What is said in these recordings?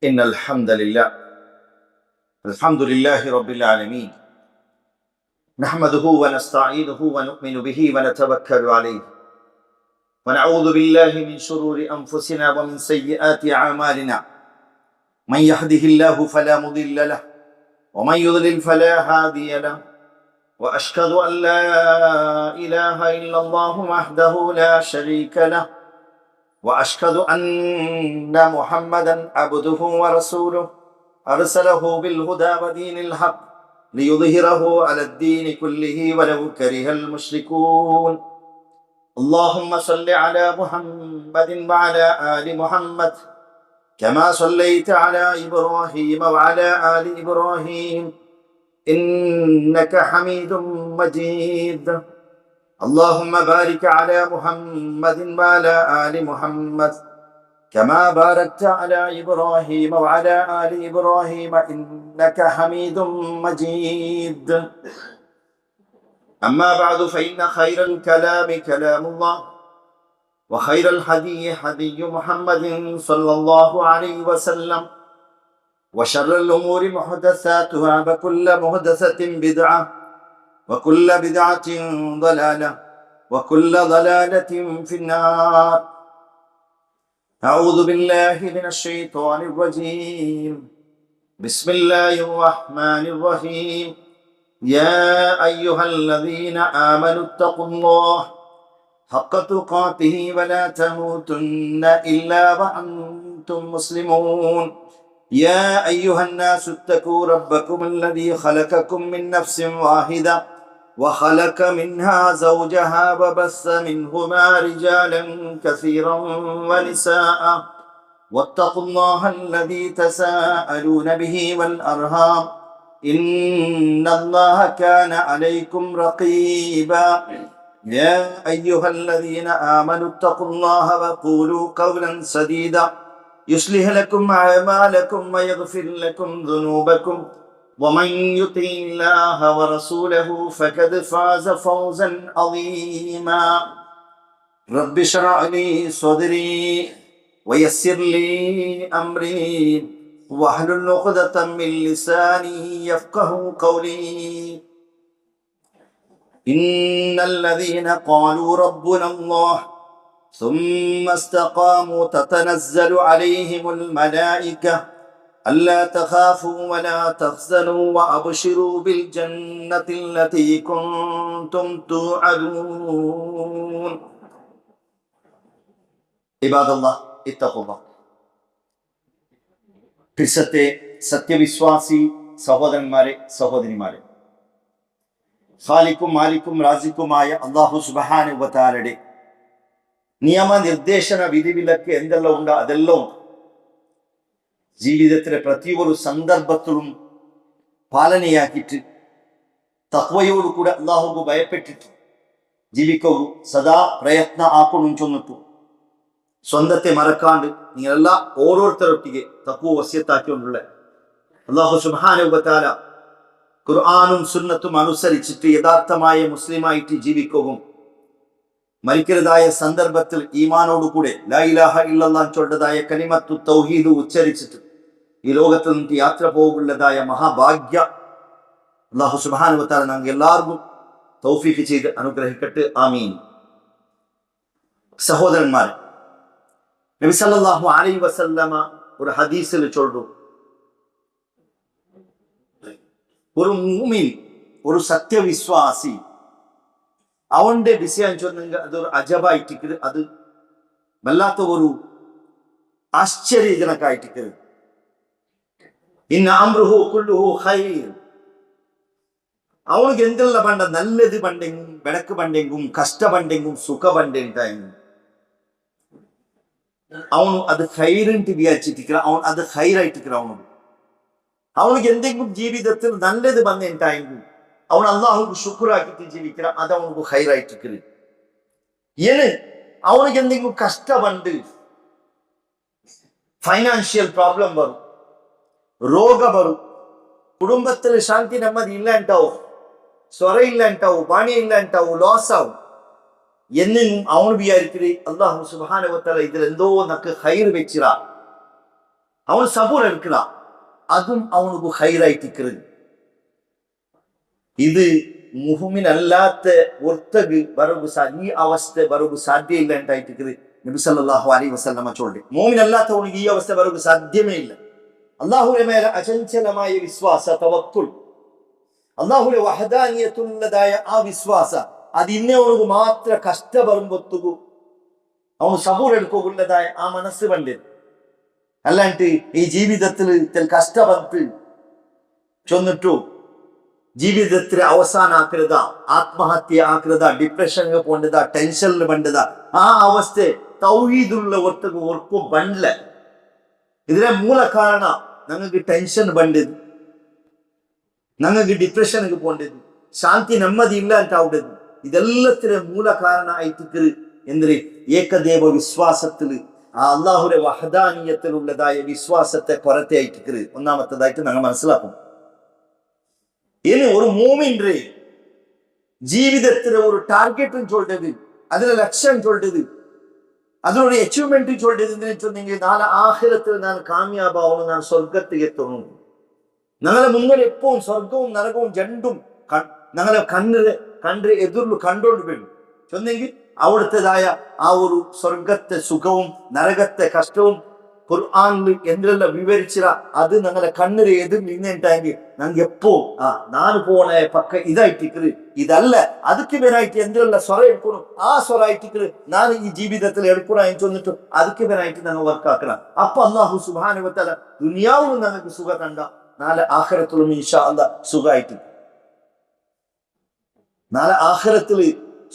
إن الحمد لله رب العالمين نحمده ونستعينه ونؤمن به ونتوكل عليه ونعوذ بالله من شرور أنفسنا ومن سيئات أعمالنا من يهده الله فلا مضل له ومن يضلل فلا هادي له وأشهد أن لا إله إلا الله وحده لا شريك له وأشهد أن محمدا عبده ورسوله أرسله بالهدى ودين الحق ليظهره على الدين كله ولو كره المشركون اللهم صل على محمد وعلى آل محمد كما صليت على إبراهيم وعلى آل إبراهيم إنك حميد مجيد اللهم بارك على محمد وعلى آل محمد كما باركت على إبراهيم وعلى آل إبراهيم إنك حميد مجيد أما بعد فإن خير الكلام كلام الله وخير الهدي هدي محمد صلى الله عليه وسلم وشر الأمور محدثاتها وكل محدثة بدعة وكل بدعة ضلالة وكل ضلالة في النار أعوذ بالله من الشيطان الرجيم بسم الله الرحمن الرحيم يا أيها الذين آمنوا اتقوا الله حق تقاته ولا تموتن إلا وأنتم مسلمون يا أيها الناس اتقوا ربكم الذي خلقكم من نفس واحدة وخلق منها زوجها وبث منهما رجالا كثيرا ونساء واتقوا الله الذي تساءلون به والأرحام إن الله كان عليكم رقيبا يا أيها الذين آمنوا اتقوا الله وقولوا قولا سديدا يصلح لكم أعمالكم ويغفر لكم ذنوبكم ومن يطع الله ورسوله فقد فاز فوزا عظيما رب اشرح لي صدري ويسر لي أمري واحلل عقدة من لساني يفقهوا قولي إن الذين قالوا ربنا الله ثم استقاموا تتنزل عليهم الملائكة ألا تخافوا ولا تحزنوا وأبشروا بالجنة التي كنتم توعدون عباد الله اتقوا الله പിർസത്തെ സത്യവിശ്വാസി സഹോദരന്മാരെ സഹോദരിമാരെ, ഖാലിക്കും മാലിക്കും റാസിക്കുമായ അല്ലാഹു സുബ്ഹാനഹു വ തആലയുടെ നിയമനിർദ്ദേശന വിധിവിലക്ക് എന്തെല്ലാം ഉണ്ട് അതെല്ലാം ജീവിതത്തിലെ പ്രതിയൊരു സന്ദർഭത്തിലും പാലനയാക്കിയിട്ട് തഖ്വയോടുകൂടെ അല്ലാഹുക്ക് ഭയപ്പെട്ടിട്ട് ജീവിക്കൂ സദാ പ്രയത്ന ആക്കണം ചൊന്നിട്ടു സ്വന്തത്തെ മറക്കാണ്ട് നിങ്ങളെല്ലാം ഓരോരുത്തരൊട്ടിಗೆ തഖ്വ വസിയത്താക്കിക്കൊണ്ടുള്ള അല്ലാഹു സുബ്ഹാനഹു വ തആല ഖുർആനും സുന്നത്തും അനുസരിച്ചിട്ട് യഥാർത്ഥമായ മുസ്ലിമായിട്ട് ജീവിക്കുകയും മരിക്കരുതായ സന്ദർഭത്തിൽ ഈമാനോടുകൂടെ ലാ ഇലാഹ ഇല്ലല്ലാഹ് ചൊല്ലതായ കലിമത്തു തൗഹീദ് ഉച്ചരിച്ചിട്ട് ഈ ലോകത്ത് നിന്ന് യാത്ര പോകുള്ളതായ മഹാഭാഗ്യ അല്ലാഹു സുബ്ഹാനഹു വ തആല ഞങ്ങൾക്ക് എല്ലാവർക്കും തൗഫീഖ് ചെയ്ത് അനുഗ്രഹിക്കട്ടെ, ആമീൻ. സഹോദരന്മാരെ, നബി സല്ലല്ലാഹു അലൈഹി വസല്ലമ ഒരു ഹദീസിൽ ചൊല്ലു, ഒരു മുഅ്മിൻ, ഒരു സത്യവിശ്വാസി അവന്റെ വിഷയം ചൊന്നെങ്കിൽ അതൊരു അജബായിട്ടിക്കരുത്, അത് വല്ലാത്ത ഒരു ആശ്ചര്യജനക്കായിട്ടിക്കരുത്. ഇന്ന അംറുഹു കുല്ലുഹു ഖൈർ. അവനിക്ക് എന്തെല്ലാം പണ്ട നല്ലത് പണ്ടെങ്കും വെടക്ക് പണ്ടെങ്കും കഷ്ട പണ്ടെങ്കും സുഖ പണ്ടെങ്കിലും അവನು അത് ഖൈറിട്ട് വിചാരിച്ചിട്ടിരിക്കുക, അവൻ അത് ഖൈറായിട്ടിരിക്കുക. അവനിക്ക് എന്തെങ്കിലും ജീവിതത്തിൽ നല്ലത് വന്നിട്ടായെങ്കിൽ അവൻ അല്ലാഹുക്ക് ശുക്റാക്കിട്ട് ജീവിക്കുക, അത് അവനക്ക് ഖൈറായിട്ടിരിക്കുക. ഏന് അവനിക്ക് എന്തെങ്കിലും കഷ്ടമുണ്ട്, ഫൈനാൻഷ്യൽ പ്രോബ്ലം വരും, ರೋಗ ಬರು, ಕುಟುಂಬದಲ್ಲಿ ಶಾಂತಿ ನೆಮ್ಮದಿ ಇಲ್ಲ ಅಂಟಾವು, ಸ್ವರ ಇಲ್ಲ ಅಂಟಾವು, ಬಾಣಿ ಇಲ್ಲ ಅಂಟಾವು, ಲಾಸ್ ಆವು എന്നും അവൻ വിചാരിക്കുന്നത് അല്ലാഹു സുബ്ഹാനഹു വ തആല ഇതിൽ എന്തോ നമുക്ക് ഖൈർ വെച്ചിറ, അവൻ സബൂർ എടുക്കണം, അതും അവനക്ക് ഹൈറായിട്ടിക്കറ്. ഇത് മുഹ്മിനല്ലാത്ത ഒർത്തക് വരവ് ഈ അവസ്ഥ വരവ് സാധ്യ ഇല്ല ഉണ്ടായിട്ടിക്കറ്. നബി സല്ലല്ലാഹു അലൈഹി വസല്ലമ ചൊല്ലി, മുഅ്മിനല്ലാത്തവനിക്ക് ഈ അവസ്ഥ വരവ് സാധ്യമേ ഇല്ല. അല്ലാഹുവിന്റെ മേലെ അചഞ്ചലമായ വിശ്വാസ, തവക്കുൽ, അല്ലാഹുവിന്റെ വഹദാനിയത്തുള്ളതായ ആ വിശ്വാസ, അത് ഇന്നവനക്ക് മാത്രം കഷ്ട വരുമ്പൊത്തുകു അവൻ സബൂർ എടുക്കുള്ളതായ ആ മനസ്സ് പണ്ട്. അല്ലാണ്ട് ഈ ജീവിതത്തിൽ കഷ്ട വന്ന് ചൊന്നിട്ടു ജീവിതത്തിൽ അവസാനാക്കരുത, ആത്മഹത്യ ആക്കരുത, ഡിപ്രഷനിൽ പോണ്ടത, ടെൻഷനിൽ പണ്ടത, ആ അവസ്ഥ തൗഹീദുള്ള ഒർത്തക്ക് ഒർക്കും പണ്ടില്ല. ഇതിലെ മൂല കാരണ ഞങ്ങൾക്ക് ടെൻഷൻ പണ്ടത്, ഞങ്ങൾക്ക് ഡിപ്രഷനിൽ പോണ്ടത്, ശാന്തി ನೆಮ್ಮದಿ ಇಲ್ಲ ಅಂತ ಆവുന്നത്. ഇതെല്ലാത്തിലെ മൂല കാരണ ആയിട്ട് എന്തിന് ഏകദേവ വിശ്വാസത്തിൽ, ആ അള്ളാഹുടെ വഹദാനിയത്തിലുള്ളതായ വിശ്വാസത്തെ കൊറത്തയായിട്ട് ഒന്നാമത്തേതായിട്ട് ഞങ്ങൾ മനസ്സിലാക്കും. ഇനി ഒരു മൂമിന്റെ ജീവിതത്തിലെ ഒരു ടാർഗറ്റും ചൊല്ലത്, അതിലെ ലക്ഷ്യം ചൊല്ലത്, അതിനൊരു അച്ചീവ്മെന്റ് ചൊല്ലത് എന്തിനു ചൊന്നെങ്കിൽ നാളെ ആഖിറത്തിൽ ഞാൻ കാമ്യാഭാവണം, ഞാൻ സ്വർഗത്തിൽ എത്തണം. ഞങ്ങളെ മുന്നിൽ എപ്പോഴും സ്വർഗവും നരകവും രണ്ടും ഞങ്ങളെ കണ്ട് എതിർന്നു കണ്ടോണ്ട് വരും ചൊന്നെങ്കിൽ അവിടുത്തേതായ ആ ഒരു സ്വർഗത്തെ സുഖവും നരകത്തെ കഷ്ടവും ഖുർആനിൽ എന്തെല്ലാം വിവരിച്ചില്ല, അത് ഞങ്ങളെ കണ്ണില് എതിർ നിന്നിട്ടെങ്കിൽ ഞങ്ങൾക്ക് എപ്പോ നാന് പോണ പക്ക ഇതായിട്ടിക്കറ്, ഇതല്ല അതുക്ക് പേരായിട്ട് എന്തെല്ലാം സ്വര എടുക്കണം, ആ സ്വരായിട്ടിക്കറ് ഞാൻ ഈ ജീവിതത്തിൽ എടുക്കണം എന്ന് ചൊന്നിട്ട് അതുക്ക് പേരായിട്ട് ഞങ്ങൾ വർക്കാക്കണം. അപ്പൊ അല്ലാഹു സുബ്ഹാനഹു വ തആല ദുനിയാവിലും ഞങ്ങൾക്ക് സുഖം കണ്ട, നാളെ ആഖിറത്തിലും ഇൻഷാ അല്ലാഹ് സുഖമായിട്ട്, നാളെ ആഖിറത്തിൽ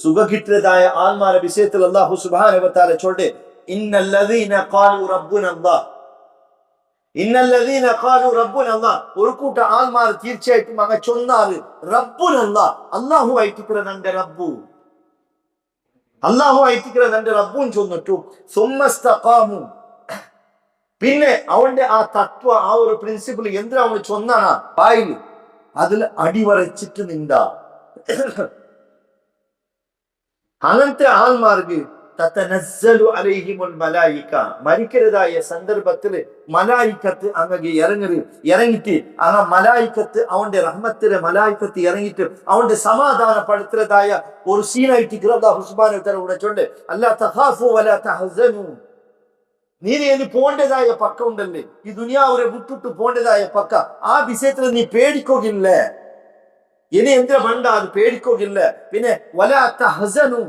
സുഖ കിട്ടിയതായ ആത്മാരെ വിഷയത്തിൽ അല്ലാഹു സുബ്ഹാനഹു വ തആല ചൊല്ലെ, ഇന്നല്ലദീന ഖാലു റബ്ബുനല്ലാഹ്, ഇന്നല്ലദീന ഖാലു റബ്ബുനല്ലാഹ്, ഒരു കൂട്ട ആത്മാർ തീർച്ചയായിട്ടും അങ്ങ് ചൊന്നാറ് റബ്ബുനല്ലാഹ്, അല്ലാഹു ആയിട്ടിക്കറ നന്റെ റബ്ബു, അല്ലാഹു ആയിട്ടിക്കറ നന്റെ റബ്ബുൻ ചൊന്നിട്ടു സുമ്മസ്തഖാമു, പിന്നെ അവന്റെ ആ തത്വ, ആ ഒരു പ്രിൻസിപ്പിൾ എന്തിനാ അവന് ചൊന്നാണ് വായിൽ, അതിൽ അടിവരച്ചിട്ട് നിന്താ. അങ്ങനത്തെ ആൾമാർക്ക് തതനസ്സലു അലൈഹിമുൽ മലായിക, മരിക്കരുതായ സന്ദർഭത്തിൽ മലായിക്കത്ത് അങ്ങ് ഇറങ്ങിയിട്ട് ആ മലായിക്കത്ത് അവന്റെ റഹ്മത്തിലെ മലായിക്കത്ത് ഇറങ്ങിയിട്ട് അവന്റെ സമാധാനപ്പെടുത്തുന്നതായ ഒരു സീനായിട്ട് അല്ലാഹു സുബ്ഹാനഹു വ തആല ഉടച്ചുണ്ട്. അല്ലാ തഖാഫു വലാ തഹ്സനു, നീ പോണ്ടതായ പക്ക ഉണ്ടല്ലേ, ഈ ദുനിയാവിനെ വിട്ടിട്ട് പോണ്ടതായ പക്ക, ആ വിഷയത്തിൽ നീ പേടിക്കോകില്ല. ഇനി എന്തിനാ വേണ്ട, അത് പേടിക്കോകില്ല. പിന്നെ വലാ തഹ്സനു,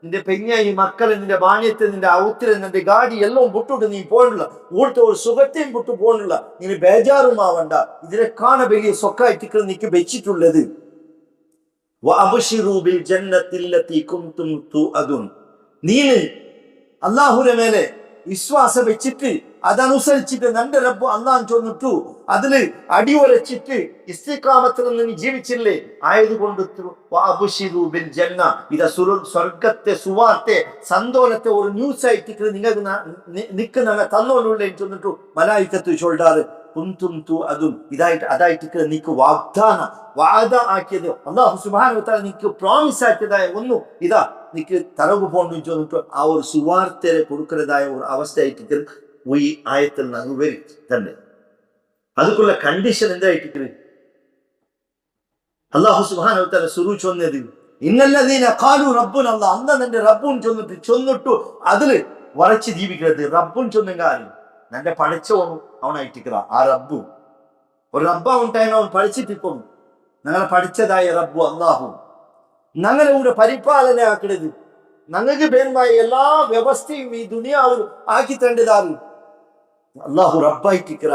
നിന്റെ പെഞ്ഞായി മക്കളെ, നിന്റെ ബാണ്യത്തെ, നിന്റെ ഔത്തിരെ, നിന്റെ ഗാഡി എല്ലാം വിട്ടിട്ട് നീ പോകണില്ല, ഇവിടുത്തെ ഒരു സുഖത്തെയും വിട്ടു പോകണില്ല, നീ ബേജാറുമാവണ്ട. ഇതിനെക്കാണ വലിയ സ്വക്കായിട്ട് നിനക്ക് വെച്ചിട്ടുള്ളത്. വഅബ്ശിറൂ ബിൽ ജന്നത്തില്ലത്തി കുൻതും തുഅദുൻ, നീ അല്ലാഹുവിന്റെ മേലെ വിശ്വാസം വെച്ചിട്ട് അതനുസരിച്ചിട്ട് നന്റെ റബ്ബ് അള്ളാഹ് ചൊന്നിട്ടു അതില് അടിയുറച്ചിട്ട് ഇസ്തിഖാമത്തിൽ നീ ജീവിച്ചില്ലേ, ആയതുകൊണ്ട് ഇത സ്വർഗത്തെ സുവാർത്തെ സന്തോലത്തെ ഒരു ന്യൂസ് ആയിട്ട് നിങ്ങൾക്ക് നിൽക്കുന്ന തന്നോണ്ടുള്ളേ ചൊന്നിട്ടു മലായിക്കത്ത് ചൊല്ലാറ് കുന്തും തുഅദുൻ, ഇതായിട്ട് അതായിട്ട് നിനക്ക് വാദ ആക്കിയത് അല്ലാഹു സുബ്ഹാനഹു വ തആല നിനക്ക് പ്രോമിസ് ആക്കിയതായ ഒന്നു ഇതാ നിനക്ക് തറവ് പോകണമെന്ന് ചൊന്നിട്ട് ആ ഒരു സുവാർത്തയെ കൊടുക്കുന്നതായ ഒരു അവസ്ഥയായിട്ട് ഈ ആയത്തിൽ നാം വരും തന്നെ. അതുക്കുള്ള കണ്ടീഷൻ എന്തായിട്ട് അല്ലാഹു സുബ്ഹാനഹു വ തആല സുറു ചൊന്നത്, ഇന്നല്ലദീന ഖാലു റബ്ബുനല്ലാഹ്, അല്ലാഹ് നിന്റെ റബ്ബുൻ ചൊന്നിട്ടു അതില് വരച്ച് ജീവിക്കുന്നത്. റബ്ബുൻ ചൊന്നെങ്കിൽ നിന്റെ പഠിച്ചവനും അവനായിട്ടിക്കറ ആ റബ്ബു, ഒരു റബ്ബ ഉണ്ടായി അവൻ പഠിച്ചിട്ടിപ്പം ഞങ്ങളെ പഠിച്ചതായ റബ്ബു അല്ലാഹു ഞങ്ങളെ കൂടെ പരിപാലന ആക്കണത്, ഞങ്ങൾക്ക് പേരുമായ എല്ലാ വ്യവസ്ഥയും ഈ ദുനിയാവിൽ ആക്കി തണ്ടതാണ് അല്ലാഹു റബ്ബായിട്ടിക്കറ.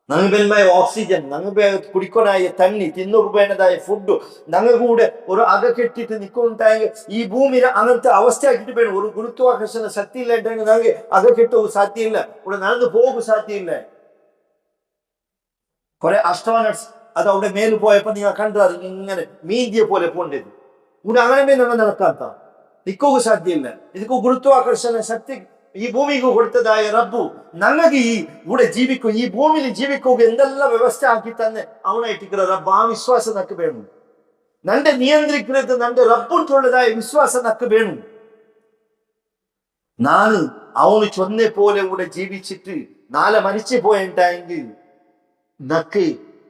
ഞങ്ങൾ പേരുമായ ഓക്സിജൻ, ഞങ്ങൾ കുടിക്കാനായ തണ്ണി, തിന്നു വേണ്ടതായ ഫുഡ്, ഞങ്ങൾ കൂടെ ഒരു അക കെട്ടിട്ട് നിൽക്കുന്നുണ്ടായെങ്കിൽ ഈ ഭൂമിയിലെ അങ്ങനത്തെ അവസ്ഥയാക്കിട്ട് വേണം. ഒരു ഗുരുത്വാകർഷണ ശക്തി ഇല്ലാണ്ടെങ്കിൽ ഞങ്ങൾക്ക് അക കെട്ടവും സാധ്യമില്ല, ഇവിടെ നടന്നു പോകും സാധ്യമില്ല. കുറെ അസ്ട്രോണറ്റ്സ് അത് അവിടെ മേൽ പോയപ്പോ നിങ്ങൾ കണ്ടാറ് ഇങ്ങനെ മീന്തിയെ പോലെ പോണ്ടത്, ഇവിടെ അങ്ങനെ നമ്മൾ നടക്കാത്ത നിൽക്കുക സാധ്യമില്ല. ഇതിക്ക് ഗുരുത്വാകർഷണ ശക്തി ഈ ഭൂമിക്ക് കൊടുത്തതായ റബ്ബു ഞങ്ങൾക്ക് ഈ ഇവിടെ ജീവിക്കും, ഈ ഭൂമിയിൽ ജീവിക്കുക എന്തെല്ലാം വ്യവസ്ഥ ആക്കി തന്നെ അവനായിട്ടിരിക്കുന്ന റബ്ബ്. ആ വിശ്വാസം നക്ക് വേണം. നന്റെ നിയന്ത്രിക്കുന്നത് നന്റെ റബ്ബുള്ളതായ വിശ്വാസം നക്ക് വേണം. നാന് അവന് ചൊന്നെ പോലെ ഇവിടെ ജീവിച്ചിട്ട് നാളെ മരിച്ചു പോയിട്ടായെങ്കിൽ നക്ക്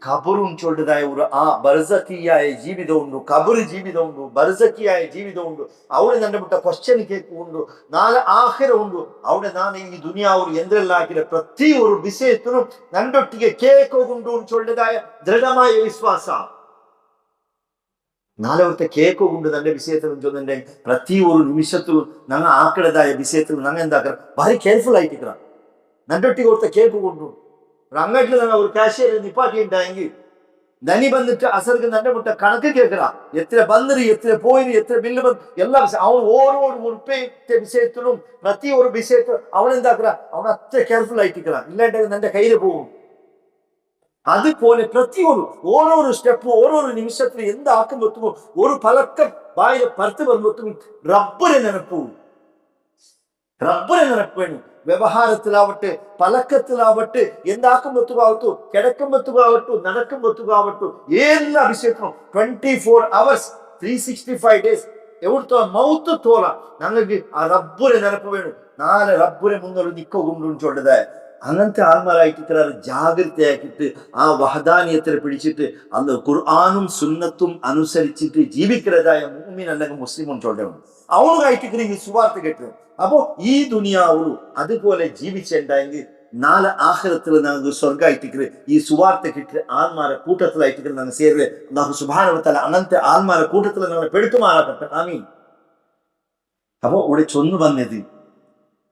ഖബറും ചൊല്ലതായ ഒരു ആ ബർസക്കിയായ ജീവിതമുണ്ട്, ഖബർ ജീവിതമുണ്ട്, ബർസക്കിയായ ജീവിതമുണ്ട്. അവിടെ ನನ್ನ ಬಿಟ್ಟ ಕ್ವಶನ್ ಕೇಳ್ಕೊಂಡು ನಾಳೆ ಆಖಿರ ಉಂಟು. അവിടെ ನಾನು ಈ ದುನಿಯಾವು ಎಂದ್ರೆಲ್ಲಾಕಿದ ಪ್ರತಿ ಒಂದು ವಿಷಯಕ್ಕೂ ನನ್ನೊಟ್ಟಿಗೆ ಕೇಕೋಗುಂಡು ചൊല്ലതായ ദൃഢമായ വിശ്വാസ. നാളെ അവിടുത്തെ കേക്കുകൊണ്ട് നല്ല വിഷയത്തിലും ചൊന്നെ പ്രതി ഒരു നിമിഷത്തിലും ഞങ്ങൾ ആക്കിടതായ വിഷയത്തിലും ഞങ്ങൾ എന്താക്കണം ഭാരി കെയർഫുൾ ആയിട്ടിരിക്കണം. നന്നൊട്ടിಗೆ അവിടുത്തെ കേക്ക് കൊണ്ടു അങ്ങോട്ടിൽ ഞങ്ങൾ ഒരു കാഷ്യർ നിപ്പാട്ടിണ്ടായെങ്കിൽ ധനി വന്നിട്ട് അസർക്ക് നല്ല മുട്ട കണക്ക് കേൾക്കറ എത്ര ബന്നറി എത്ര പോയിന് എത്ര ബില്ല് എല്ലാ അവൻ ഓരോ ഉറുപ്പത്തെ വിഷയത്തിലും പ്രതി ഒരു വിഷയത്തിലും അവൻ എന്താക്കറ അവൻ അത്ര കെയർഫുൾ ആയിട്ടിരിക്കറ. ഇല്ലാണ്ടെങ്കിൽ നിന്റെ കയ്യിൽ പോകും. അതുപോലെ പ്രതി ഓരോരോ സ്റ്റെപ്പ് ഓരോരോ നിമിഷത്തിൽ എന്താക്കുമ്പോഴത്തും ഒരു പലക്കം വായിൽ പുറത്ത് വരുമ്പോഴത്തും റബ്ബിനെ നിനപ്പു വേണം. വ്യവഹാരത്തിലാവട്ടെ പലക്കത്തിലാവട്ടെ എന്താക്കുമ്പോഴത്തുകാവട്ടു കിടക്കുമ്പോഴത്തുകാവട്ടു നടക്കുമ്പോഴത്തുകാവട്ടു എല്ലാ വിഷയത്തിലും 24 hours 365 days എവിടുത്തോ മൗത്ത് തോല ഞങ്ങൾക്ക് ആ റബ്ബിനെ നിനപ്പ് വേണം. നാളെ റബ്ബിനെ മുന്നോട്ട് നിൽക്കൊണ്ടു ചൊല്ലതായ അങ്ങനത്തെ ആത്മാരായിട്ട് ജാഗ്രതയാക്കിയിട്ട് ആ വഹദാനിയത്തിനെ പിടിച്ചിട്ട് അന്ന് ഖുർആനും സുന്നത്തും അനുസരിച്ചിട്ട് ജീവിക്കുന്നതായ മുഅ്മിൻ അല്ലെങ്കിൽ മുസ്ലിമും ചൊല്ലണം. അവനുമായിട്ട് ഈ സുവാർത്ത കേട്ടത്. അപ്പോ ഈ ദുനിയാവും അതുപോലെ ജീവിച്ചുണ്ടായെങ്കിൽ നാളെ ആഖിറത്തിൽ ഞങ്ങൾക്ക് സ്വർഗമായിട്ട് ഈ സുവാർത്ത കിട്ടി ആത്മാരെ കൂട്ടത്തിലായിട്ട് ഞങ്ങൾ ചേരുവേ. അല്ലാഹു സുബ്ഹാനഹു വ തആല അങ്ങനത്തെ ആത്മാരെ കൂട്ടത്തിൽ ഞങ്ങളെ പെടുത്തുമാറാകട്ടെ. ആമീൻ. അപ്പോ ഇവിടെ ചൊന്നു വന്നത്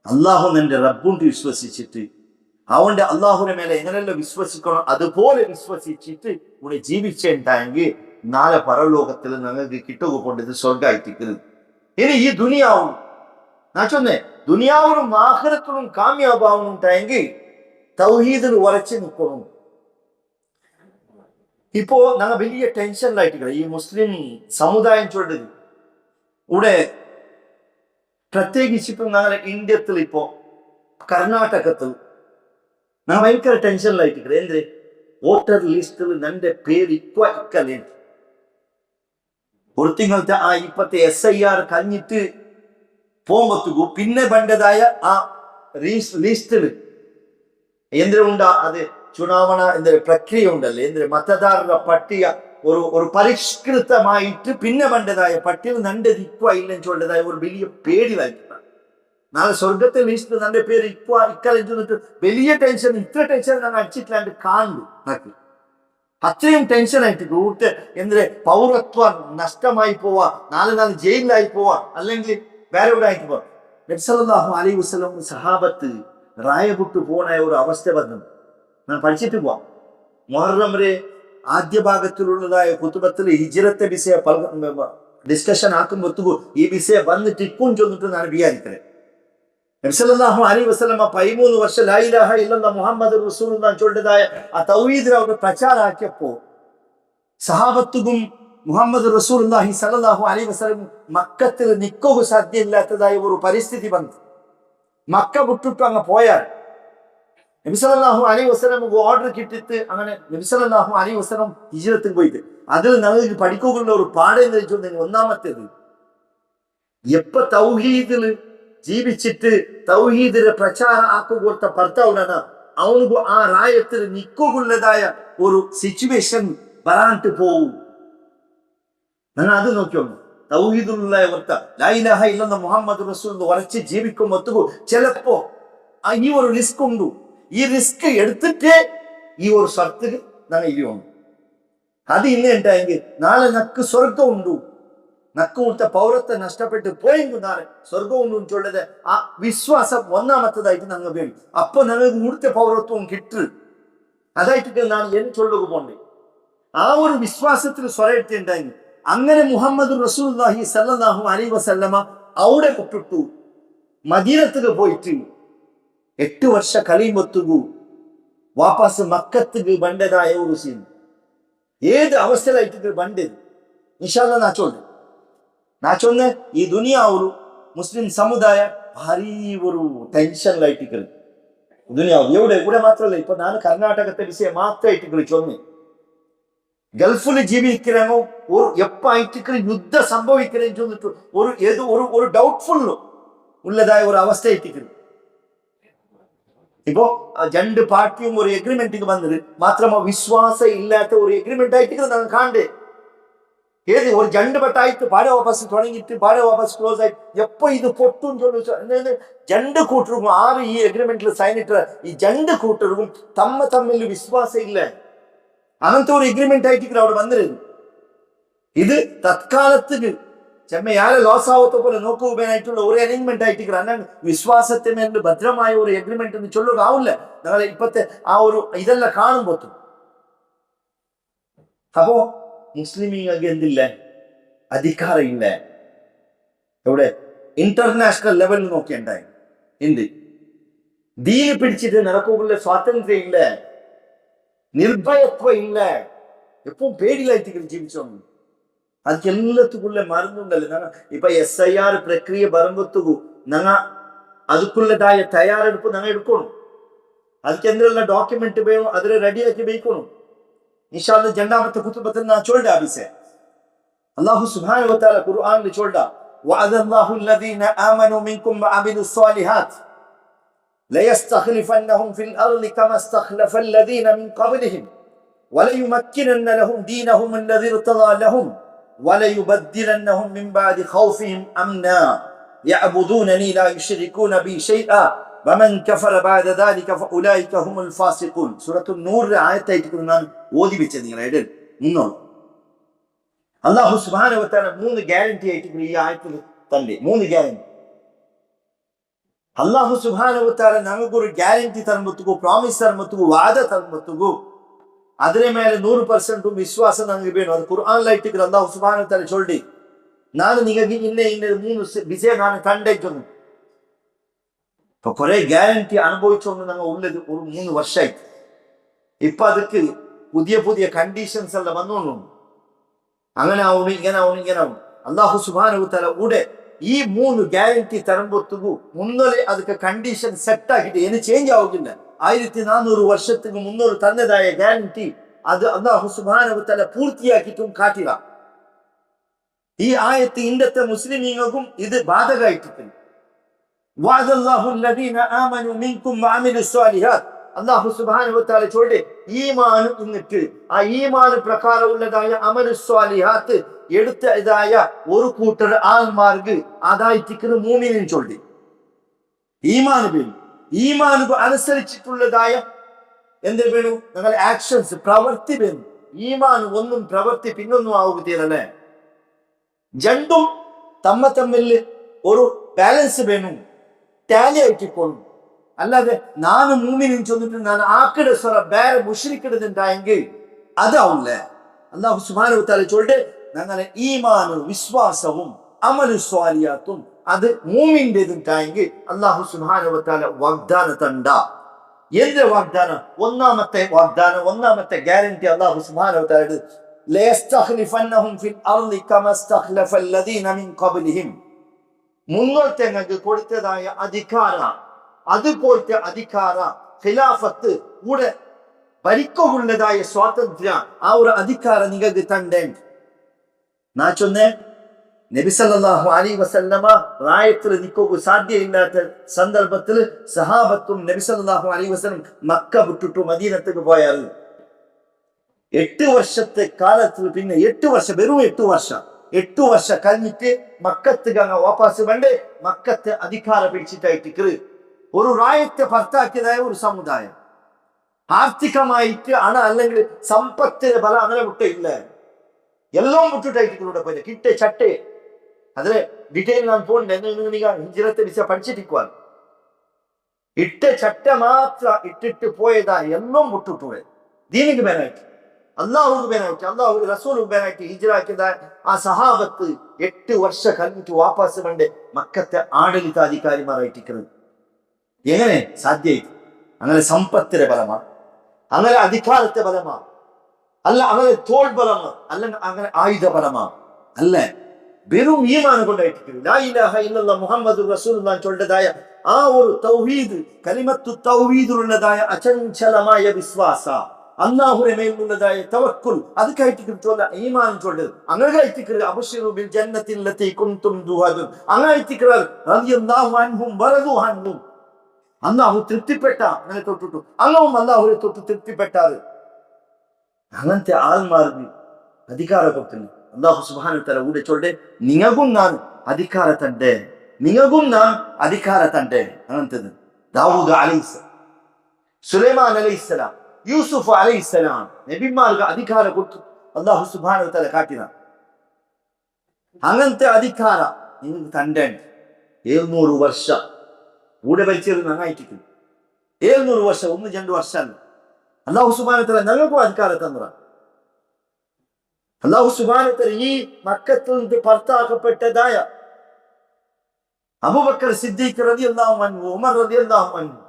അള്ളാഹു നിന്റെ റബ്ബുണ്ട് വിശ്വസിച്ചിട്ട് അവന്റെ അള്ളാഹുവിന്റെ മേലെ എങ്ങനെയല്ലോ വിശ്വസിക്കണം അതുപോലെ വിശ്വസിച്ചിട്ട് ഇവിടെ ജീവിച്ചുണ്ടായെങ്കിൽ നാളെ പരലോകത്തിൽ ഞങ്ങൾക്ക് കിട്ടുക കൊണ്ടത് സ്വർഗമായിട്ടിരിക്കുന്നത്. ഇനി ഈ ദുനിയാവും ഞാൻ ചൊന്നേ ദുനിയാവിനും ആഖിറത്തിലും കാമ്യാഭാവം ഉണ്ടായെങ്കിൽ തൗഹീദിൽ ഉറച്ചു നിൽക്കണം. ഇപ്പോ ഞങ്ങൾ വലിയ ടെൻഷനിലായിട്ടില്ല ഈ മുസ്ലിം സമുദായം ചൊല്ലത്. ഇവിടെ പ്രത്യേകിച്ച് ഇപ്പം ഞങ്ങളുടെ ഇന്ത്യത്തിൽ ഇപ്പോ കർണാടകത്തിൽ ഞാൻ ഭയങ്കര ടെൻഷനിലായിട്ടില്ല. എന്ത് വോട്ടർ ലിസ്റ്റിൽ നിന്റെ പേര് ഇപ്പൊ ഇക്കല്ലേ ഒരു തിങ്കളത്തെ ആ ഇപ്പത്തെ SIR കഴിഞ്ഞിട്ട് പോകുമ്പോ പിന്നെ പണ്ടതായ ആ ലിസ്റ്റിൽ എന്തിനുണ്ടാ അത് ചുനാവണ എന്തൊരു പ്രക്രിയ ഉണ്ടല്ലേ എന്തൊരു മതദാരുടെ പട്ടിക ഒരു പരിഷ്കൃതമായിട്ട് പിന്നെ പണ്ടതായ പട്ടിക നന്റെ ഇക്വ ഇല്ലെന്ന് ചൊല്ലതായ ഒരു വലിയ പേടിലായിട്ടില്ല. നാളെ സ്വർഗത്തെ ലിസ്റ്റ് നന്റെ പേര് ഇക്വ ഇക്കലെന്ന് ചൊന്നിട്ട് വലിയ ടെൻഷൻ ഇത്ര ടെൻഷൻ ഞാൻ അടിച്ചിട്ടില്ലാണ്ട് കാണു നക്ക് അത്രയും ടെൻഷനായിട്ട് കൂട്ട് എന്തിന് പൗരത്വം നഷ്ടമായി പോവാ നാളെ ജയിലിലായി പോവാ അല്ലെങ്കിൽ വേറെ എവിടെ ആയിട്ട് പോവാ. നബി സല്ലല്ലാഹു അലൈഹി വസല്ലം സഹാബത്ത് റായപുട്ട് പോണ ഒരു അവസ്ഥ വന്നു ഞാൻ പഠിച്ചിട്ട് പോവാം. മുഹറംറെ ആദ്യ ഭാഗത്തിലുള്ളതായ കുത്തുബത്തിൽ ഹിജ്റത്തെ വിഷയ ഡിസ്കഷൻ ആക്കുമ്പോഴത്തേക്കും ഈ വിഷയം വന്നിട്ട് ഇക്കും ചൊന്നിട്ട് ഞാൻ വിചാരിക്കുന്നത്. നബി സല്ലല്ലാഹു അലൈഹി വസല്ലം 13 വർഷം ലാ ഇലാഹ ഇല്ലല്ലാഹ് മുഹമ്മദ് റസൂലുള്ളാഹി ചൊല്ലതായ ആ തൗഹീദിനെ അവർ പ്രചാരാക്കിയപ്പോ സഹാബത്തും മുഹമ്മദ് റസൂലുള്ളാഹി സല്ലല്ലാഹു അലൈഹി വസല്ലം മക്കത്തിൽ നിൽക്കുക സാധ്യമില്ലാത്തതായ ഒരു പരിസ്ഥിതി വന്നു. മക്ക വിട്ടിട്ട് അങ്ങ് പോയാൽ നബി സല്ലല്ലാഹു അലൈഹി വസല്ലം ഓർഡർ കിട്ടിയിട്ട് അങ്ങനെ നബി സല്ലല്ലാഹു അലൈഹി വസല്ലം ഹിജ്റത്തിൽ പോയിട്ട് അതിൽ ഞങ്ങൾക്ക് പഠിക്കുന്ന ഒരു പാഠം ചോദിച്ചു. ഒന്നാമത്തേത് എപ്പ തൗഹീദിൽ ജീവിച്ചിട്ട് തൗഹീദിനെ പ്രചാരം ആക്കുകൊടുത്ത ഭർത്താവിനാണ് അവനക്ക് ആ റായത്തിൽ നിൽക്കുള്ളതായ ഒരു സിറ്റുവേഷൻ വരാണ്ട് പോവും. ഞാൻ അത് നോക്കിയോളൂ. തൗഹീദുള്ള ലാ ഇലാഹ ഇല്ലല്ലാഹ് മുഹമ്മദ് റസൂൽ ഉറച്ച് ജീവിക്കുമ്പോൾ ചിലപ്പോ ഈ ഒരു റിസ്ക് ഉണ്ട്. ഈ റിസ്ക് എടുത്തിട്ട് ഈ ഒരു സ്ഥലത്ത് ഞാൻ ഇരിക്കുന്നു. അത് ഇന്ന് ഉണ്ടായെങ്കിൽ നാളെ നക്ക് സ്വർഗം ഉണ്ടു. നക്ക് കൊടുത്ത പൗരത്വം നഷ്ടപ്പെട്ട് പോയെങ്കിൽ നാളെ സ്വർഗം ഉണ്ടു ചൊല്ലത് ആ വിശ്വാസം ഒന്നാമത്തതായിട്ട് ഞങ്ങൾ വേണം. അപ്പൊ ഞങ്ങൾക്ക് കൊടുത്ത പൗരത്വം കിട്ടു. അതായിട്ട് ഞാൻ എന്ന് ചൊല്ലുക പോണ്ടേ ആ ഒരു വിശ്വാസത്തിൽ സ്വരത്തി ഉണ്ടായി. അങ്ങനെ മുഹമ്മദ് റസൂലുള്ളാഹി സല്ലല്ലാഹു അലൈഹി വസല്ലമ അവിടെ വിട്ടിട്ടു മദീനത്തേക്ക് പോയിട്ട് 8 വർഷം കഴിയുമ്പോഴത്തേക്കു വാപ്പസ് മക്കത്തേക്ക് ബണ്ടതായ ഒരു സീൻ ഏത് അവസ്ഥയിലായിട്ട് ബണ്ടത് ഇൻഷാ അല്ലാഹ് നാ ചൊന്നെ ഈ ദുനിയാവുരു മുസ്ലിം സമുദായ ഭാരി ഒരു ടെൻഷനിലായിട്ട് ദുനിയാവ് ഇവിടെ മാത്രമല്ല. ഇപ്പൊ ഞാൻ കർണാടകത്തെ വിഷയം മാത്രമായിട്ട് ചൊന്നെ ഗൾഫിൽ ജീവിക്കണോ ഒരു എപ്പായിട്ട് യുദ്ധം സംഭവിക്കണേന്ന് ചൊന്നിട്ട് ഒരു ഡൗട്ട്ഫുൾ ഉള്ളതായ ഒരു അവസ്ഥ എത്തിക്കുന്നു. ഇപ്പോ രണ്ട് പാർട്ടിയും ഒരു എഗ്രിമെന്റിന് വന്നത് മാത്രമോ വിശ്വാസം ഇല്ലാത്ത ഒരു എഗ്രിമെന്റ് ആയിട്ട് നാം കാണണ്ടേ. ഏത് ഒരു രണ്ട് പട്ടായിട്ട് പാട വാപ്പസ് തുടങ്ങിയിട്ട് പാട വാപ്പസ് ക്ലോസ് ആയിട്ട് എപ്പോ ഇത് പൊട്ടും ചൊല്ലു രണ്ട് കൂട്ടർക്കും ആറ് ഈ എഗ്രിമെന്റിൽ സൈൻ ഇട്ട ഈ രണ്ട് കൂട്ടർക്കും തമ്മിൽ വിശ്വാസം ഇല്ല. അങ്ങനത്തെ ഒരു എഗ്രിമെന്റ് ആയിട്ട് അവിടെ വന്നിരുന്നു. ഇത് തത്കാലത്തിന് ചെമ്മയാലെ ലോസ് ആവത്തെ പോലെ നോക്കുവാനായിട്ടുള്ള ഒരു അറേഞ്ച്മെന്റ് ആയിട്ട് അല്ലാണ്ട് വിശ്വാസത്തെ മേൽ ഭദ്രമായ ഒരു എഗ്രിമെന്റ് എന്ന് ചൊല്ലുകയാവില്ല. ഞങ്ങളെ ഇപ്പത്തെ ആ ഒരു ഇതെല്ലാം കാണുമ്പോ അപ്പോ മുസ്ലിമീങ്ങൾക്ക് എന്തില്ല, അധികാരം ഇല്ല. ഇവിടെ ഇന്റർനാഷണൽ ലെവലിൽ നോക്കിയുണ്ടായി എന്ത് ദീന് പിടിച്ചിട്ട് നടക്കുള്ള സ്വാതന്ത്ര്യം ഇല്ല, നിർഭയത്വം ഇല്ല, എപ്പോഴും പേടിയിലായിട്ട് ജീവിച്ചോന്നു. ಅದಕ್ಕೆಲ್ಲದಕ್ಕುள்ள ಮರುಂದಲ್ಲ. ಇಪ್ಪ SIR ಪ್ರಕ್ರಿಯೆ ಬರಂಬತ್ತಿಗೂ ನಂಗ ಅದಕ್ಕುಳ್ಳದಾಯ ತಯಾರೆಡುಪು ನಂಗೆ ಇಡ್ಕೋಣ. ಅದಕ್ಕೆ ಅಂದ್ರೆಲ್ಲ ಡಾಕ್ಯುಮೆಂಟ್ ಬೇವು ಅದರ ರೆಡಿ ಆಗಿ ಬೇಯ್ಕೋಣ. ಇನ್ಶಾಲ್ಲ ಜಂಡಾ ಮತ್ತೆ ಕುತುಬತನ್ನ ನಾ ಚೋಲ್ಡ ಆಬಿಸೆ. ಅಲ್ಲಾಹು ಸುಬ್ಹಾನಹು ವ ತಆಲಾ ಕುರ್ಆನ್ ಲಿ ಚೋಲ್ಡ ವಅದ ಅಲ್ಲಾಹು ಅಲ್ಲದೀನ ಆಮನು ಮಿನ್ಕುಂ ವಅಮಿಲು ಸ್ಸಾಲಿಹಾತ್ ಲಯಸ್ತಖ್ಲಿಫನ್ನಹುಂ ಫಿಲ್ ಅರ್ಲಿ ಕಮಾ ಇಸ್ತಖ್ಲಫ ಅಲ್ಲದೀನ ಮಿನ್ क़ब्लिಹಿಂ ವಲಯುಮಕ್ಕಿನನ್ನ ಲಹುಂ ದೀನಹುಂ ಅಲ್ಲದೀ ಇರ್ತದಾ ಲಹುಂ وَلَيُبَدِّلَنَّهُمْ مِنْ بَعْدِ خَوْفِهِمْ أَمْنًا يَعْبُدُونَنِي لَا يُشْرِكُونَ بِي شَيْئًا وَمَنْ كَفَرَ بَعْدَ ذَلِكَ فَأُولَئِكَ هُمُ الْفَاسِقُونَ. സൂറത്തുൻ നൂറിലെ ആയത്തായിട്ട് ഞാൻ ഓതി വെച്ചത് നിങ്ങളുടെ മുന്നോട്ട്. അല്ലാഹു സുബ്ഹാനഹു വ തആല മൂന്ന് ഗ്യാരണ്ടി ആയിട്ട് ഈ ആയത്തിൽ തന്നെ മൂന്ന് ഗ്യാരണ്ടി. അല്ലാഹു സുബ്ഹാനഹു വ തആല നമുക്കൊരു ഗ്യാരണ്ടി തരുമ്പത്തുകൂ, പ്രോമിസ് തരുമ്പത്തുകൂ, വാദ തരുമ്പത്തുകൂ ಅದರ ಮೇಲೆ 100% ವಿಶ್ವಾಸ ನನಗೆ ಬೇನು. ಅದು ಕುರ್ಆನ್ಲಾയിട്ട് ಅಲ್ಲಾಹು ಸುಬ್ಹಾನಹು ವ ತಆಲ ಚೊಲ್ಡಿ ನಾನು ನಿಮಗೆ ಇನ್ನೆ ಮೂರು ವಿಷಯ ನಾನು ಕಂಡಿದ್ದೇನೆ. ഇപ്പൊ കുറെ ഗ്യാരണ്ടി അനുഭവിച്ചുകൊണ്ട് ഞങ്ങൾ ഉള്ളത് ഒരു 3 വർഷമായി. ഇപ്പൊ ಅದಕ್ಕೆ പുതിയ കണ്ടീഷൻസ് എല്ലാം വന്നോളൂ. അങ്ങനെ ആവണം, ഇങ്ങനെ ആവണം. അല്ലാഹു സുബ്ഹാനഹു വ തആല ഉടെ ഈ 3 ഗ്യാരണ്ടി തരുമ്പോഴത്തേക്കും മുന്നേ ಅದಕ್ಕೆ കണ്ടീഷൻ സെറ്റ് ആക്കിയിട്ട് ಏನು ചേഞ്ച് ആവുന്നില്ല. 1400 വർഷത്തിന് മുന്നോട്ട് തന്നതായ ഗ്യാരണ്ടി അത് അല്ലാഹു സുബ്ഹാനഹു വ തആല പൂർത്തിയാക്കിയിട്ടും കാട്ടില്ല. ഈ ആയത്ത് ഇന്നത്തെ മുസ്ലിമീങ്ങൾക്കും ഇത് ബാധകമായിട്ടുണ്ട്. വഅദല്ലാഹു അല്ലദീന ആമനു മിൻകും വഅമിലു സ്സാലിഹാത്ത്. അല്ലാഹു സുബ്ഹാനഹു വ തആല ചൊല്ലെ ഈമാൻ എന്നിട്ട് ആ ഈമാൻ പ്രകാരമുള്ളതായ അമലു സ്വാലിഹാത്ത് എടുത്തതായ ഒരു കൂട്ടർ ആൾമാർക്ക് അതായിട്ട് മൂമിനിൻ ചൊല്ലി ഈമാൻ വേണം. ഈമാനുക്ക് അനുസരിച്ചിട്ടുള്ളതായ എന്ത് വേണു? ഞങ്ങൾ ആക്ഷൻസ്, പ്രവൃത്തി വേണം. ഈമാൻ ഒന്നും പ്രവൃത്തി പിന്നൊന്നും ആവുകയല്ലേ. രണ്ടും തമ്മിൽ ഒരു ബാലൻസ് വേണം, ടാലി ആയിട്ടിപ്പോഴും. അല്ലാതെ ನಾನು മൂമിനിൻ ചൊന്നിട്ട് ഞാൻ ആക്കിടെ സ്വറ ಬೇರೆ മുശ്രിക്കിടുന്നുണ്ടായെങ്കിൽ അതാവില്ല. അല്ലാഹു സുബ്ഹാനഹു വ തആല ചൊല്ലെ ഞങ്ങളെ ഈമാനും വിശ്വാസവും അമലു സ്വാലിഹാത്തും അത് മൂമിൻ്റെതുണ്ടായെങ്കിൽ അല്ലാഹു സുബ്ഹാനഹു വ തആല വാഗ്ദാനം തണ്ട. എന്ത് വാഗ്ദാനം? ഒന്നാമത്തെ ഗ്യാരണ്ടി അല്ലാഹു സുബ്ഹാനഹു വ തആല ലയസ്തഖ്ലിഫന്നഹും ഫിൽ അർളി കമാ ഇസ്തഖ്ലഫ അല്ലദീന മിൻ ഖബ്ലിഹിം. മുന്നോട്ട് ഞങ്ങൾക്ക് കൊടുത്തതായ അധികാരം, അതുപോലത്തെ അധികാര ഖിലാഫത്ത് കൂടെ ഭരിക്കുള്ളതായ സ്വാതന്ത്ര്യം, ആ ഒരു അധികാരം നിങ്ങൾക്ക് തണ്ടേ. നാ ചൊന്നേ നബി സല്ലല്ലാഹു അലൈഹി വസല്ലമ റായത്തിൽ നിൽക്കുക സാധ്യമില്ലാത്ത സന്ദർഭത്തിൽ സഹാബത്തും നബി സല്ലല്ലാഹു അലൈഹി വസല്ലം മക്ക വിട്ടിട്ട് മദീനത്തേക്ക് പോയാൽ 8 വർഷത്തെ കാലത്തിൽ പിന്നെ 8 വർഷം വെറും 8 വർഷം കഴിഞ്ഞിട്ട് മക്കത്തേക്ക് അങ്ങ് വാപ്പസ് വേണ്ടേ. മക്കത്തെ അധികാരം പിടിച്ചിട്ടായിട്ട് ഒരു റായത്തെ ഭർത്താക്കിയതായ ഒരു സമുദായം ആർത്ഥികമായിട്ട് അണ അല്ലെങ്കിൽ സമ്പത്തിന്റെ ബലം അങ്ങനെ വിട്ടില്ല. എല്ലാം വിട്ടിട്ടായിട്ട് പോയില്ല. കിട്ടെ ചട്ടെ അതിലെ ഡീറ്റെയിൽ ഞാൻ പോകണ്ടേ. ഹിജ്റത്തെ വിസ പഠിച്ചിട്ടിക്കുവാൻ ഇട്ട ചട്ട മാത്രം ഇട്ടിട്ട് പോയതാ എല്ലാം വിട്ടിട്ട് പോയത്. ദീനിക്ക് ബേനായിട്ട്, അള്ളാഹുക്ക് ബേനായിട്ട്, അള്ളാഹു റസൂലുക്ക് ബേനായിട്ട് ഹിജ്റാക്കിയതായ ആ സഹാബത്ത് 8 വർഷം കഴിഞ്ഞിട്ട് വാപ്പസ് വേണ്ടേ മക്കത്തെ ആഡളിതാധികാരിമാരായിട്ടിരിക്കുന്നത്. എങ്ങനെ സാധ്യമായിട്ട്? അങ്ങനെ സമ്പത്തിന്റെ ബലമാ, അങ്ങനെ അധികാരത്തെ ബലമാ, അല്ല അങ്ങനെ തോൾ ബലമാ, അല്ലെങ്കിൽ അങ്ങനെ ആയുധ ബലമാ അല്ല, വെറും ഈമാൻ കൊണ്ടായിട്ടിരിക്കുന്നു. ലാ ഇലാഹ ഇല്ലല്ലാഹ് മുഹമ്മദുർ റസൂലുള്ളാഹി ചൊല്ലതായ ആ ഒരു തൗഹീദ്, കലിമത്തു തൗഹീദിലുള്ളതായ അചഞ്ചലമായ വിശ്വാസ, അല്ലാഹുവിന്റെ മേലുള്ളതായ തവക്കുൽ, അത് കയറ്റിക്കിട്ടുള്ള ഈമാൻ ചൊല്ലത്. അങ്ങനെ കയറ്റിക്കരുത്. അബ്ശിറു ബിൽ ജന്നത്തിൽ ലത്തി കുൻതും തുഅദുൻ. അങ്ങനെ കയറ്റിക്കരുത്. റളിയല്ലാഹു അൻഹും വറദു അൻഹും. അള്ളാഹു തൃപ്തിപ്പെട്ട അങ്ങനെ തൊട്ടിട്ടു അള്ളാഹും അള്ളാഹുരെ തൊട്ട് തൃപ്തിപ്പെട്ടാറ് അങ്ങനത്തെ ആൾമാർക്ക് അധികാര കൊടുക്കുന്നു അള്ളാഹു സുബ്ഹാനഹു വതആല കൂടെ ചൊല്ലെ നിങ്ങൾക്കും ഞാൻ അധികാര തണ്ടേ നിങ്ങൾക്കും ഞാൻ അധികാര തണ്ടേ അങ്ങനത്തത് ദാവൂദ് അലൈഹിസ്സലാം സുലൈമാൻ അലൈഹിസ്സലാം യൂസുഫ് അലൈഹിസ്സലാം നബിമാർക്ക് അധികാര കൊടുത്തു അള്ളാഹു സുബ്ഹാനഹു വതആല കാട്ടിന അങ്ങനത്തെ അധികാര നിങ്ങൾക്ക് തണ്ടേ 700 വർഷം കൂടെ ഭരിച്ചത് നന്നായിട്ടിരിക്കും 700 വർഷം 1-2 വർഷം അള്ളാഹു സുബ്ഹാനഹു വതആല ഞങ്ങൾക്കും അധികാരം തന്നറ അള്ളാഹു സുബ്ഹാനഹു വതആല ഈ മക്കത്തിൽ നിന്ന് പുറത്താക്കപ്പെട്ടതായ അബൂബക്കർ സിദ്ദീഖ് റളിയല്ലാഹു അൻഹു ഉമർ റളിയല്ലാഹു അൻഹു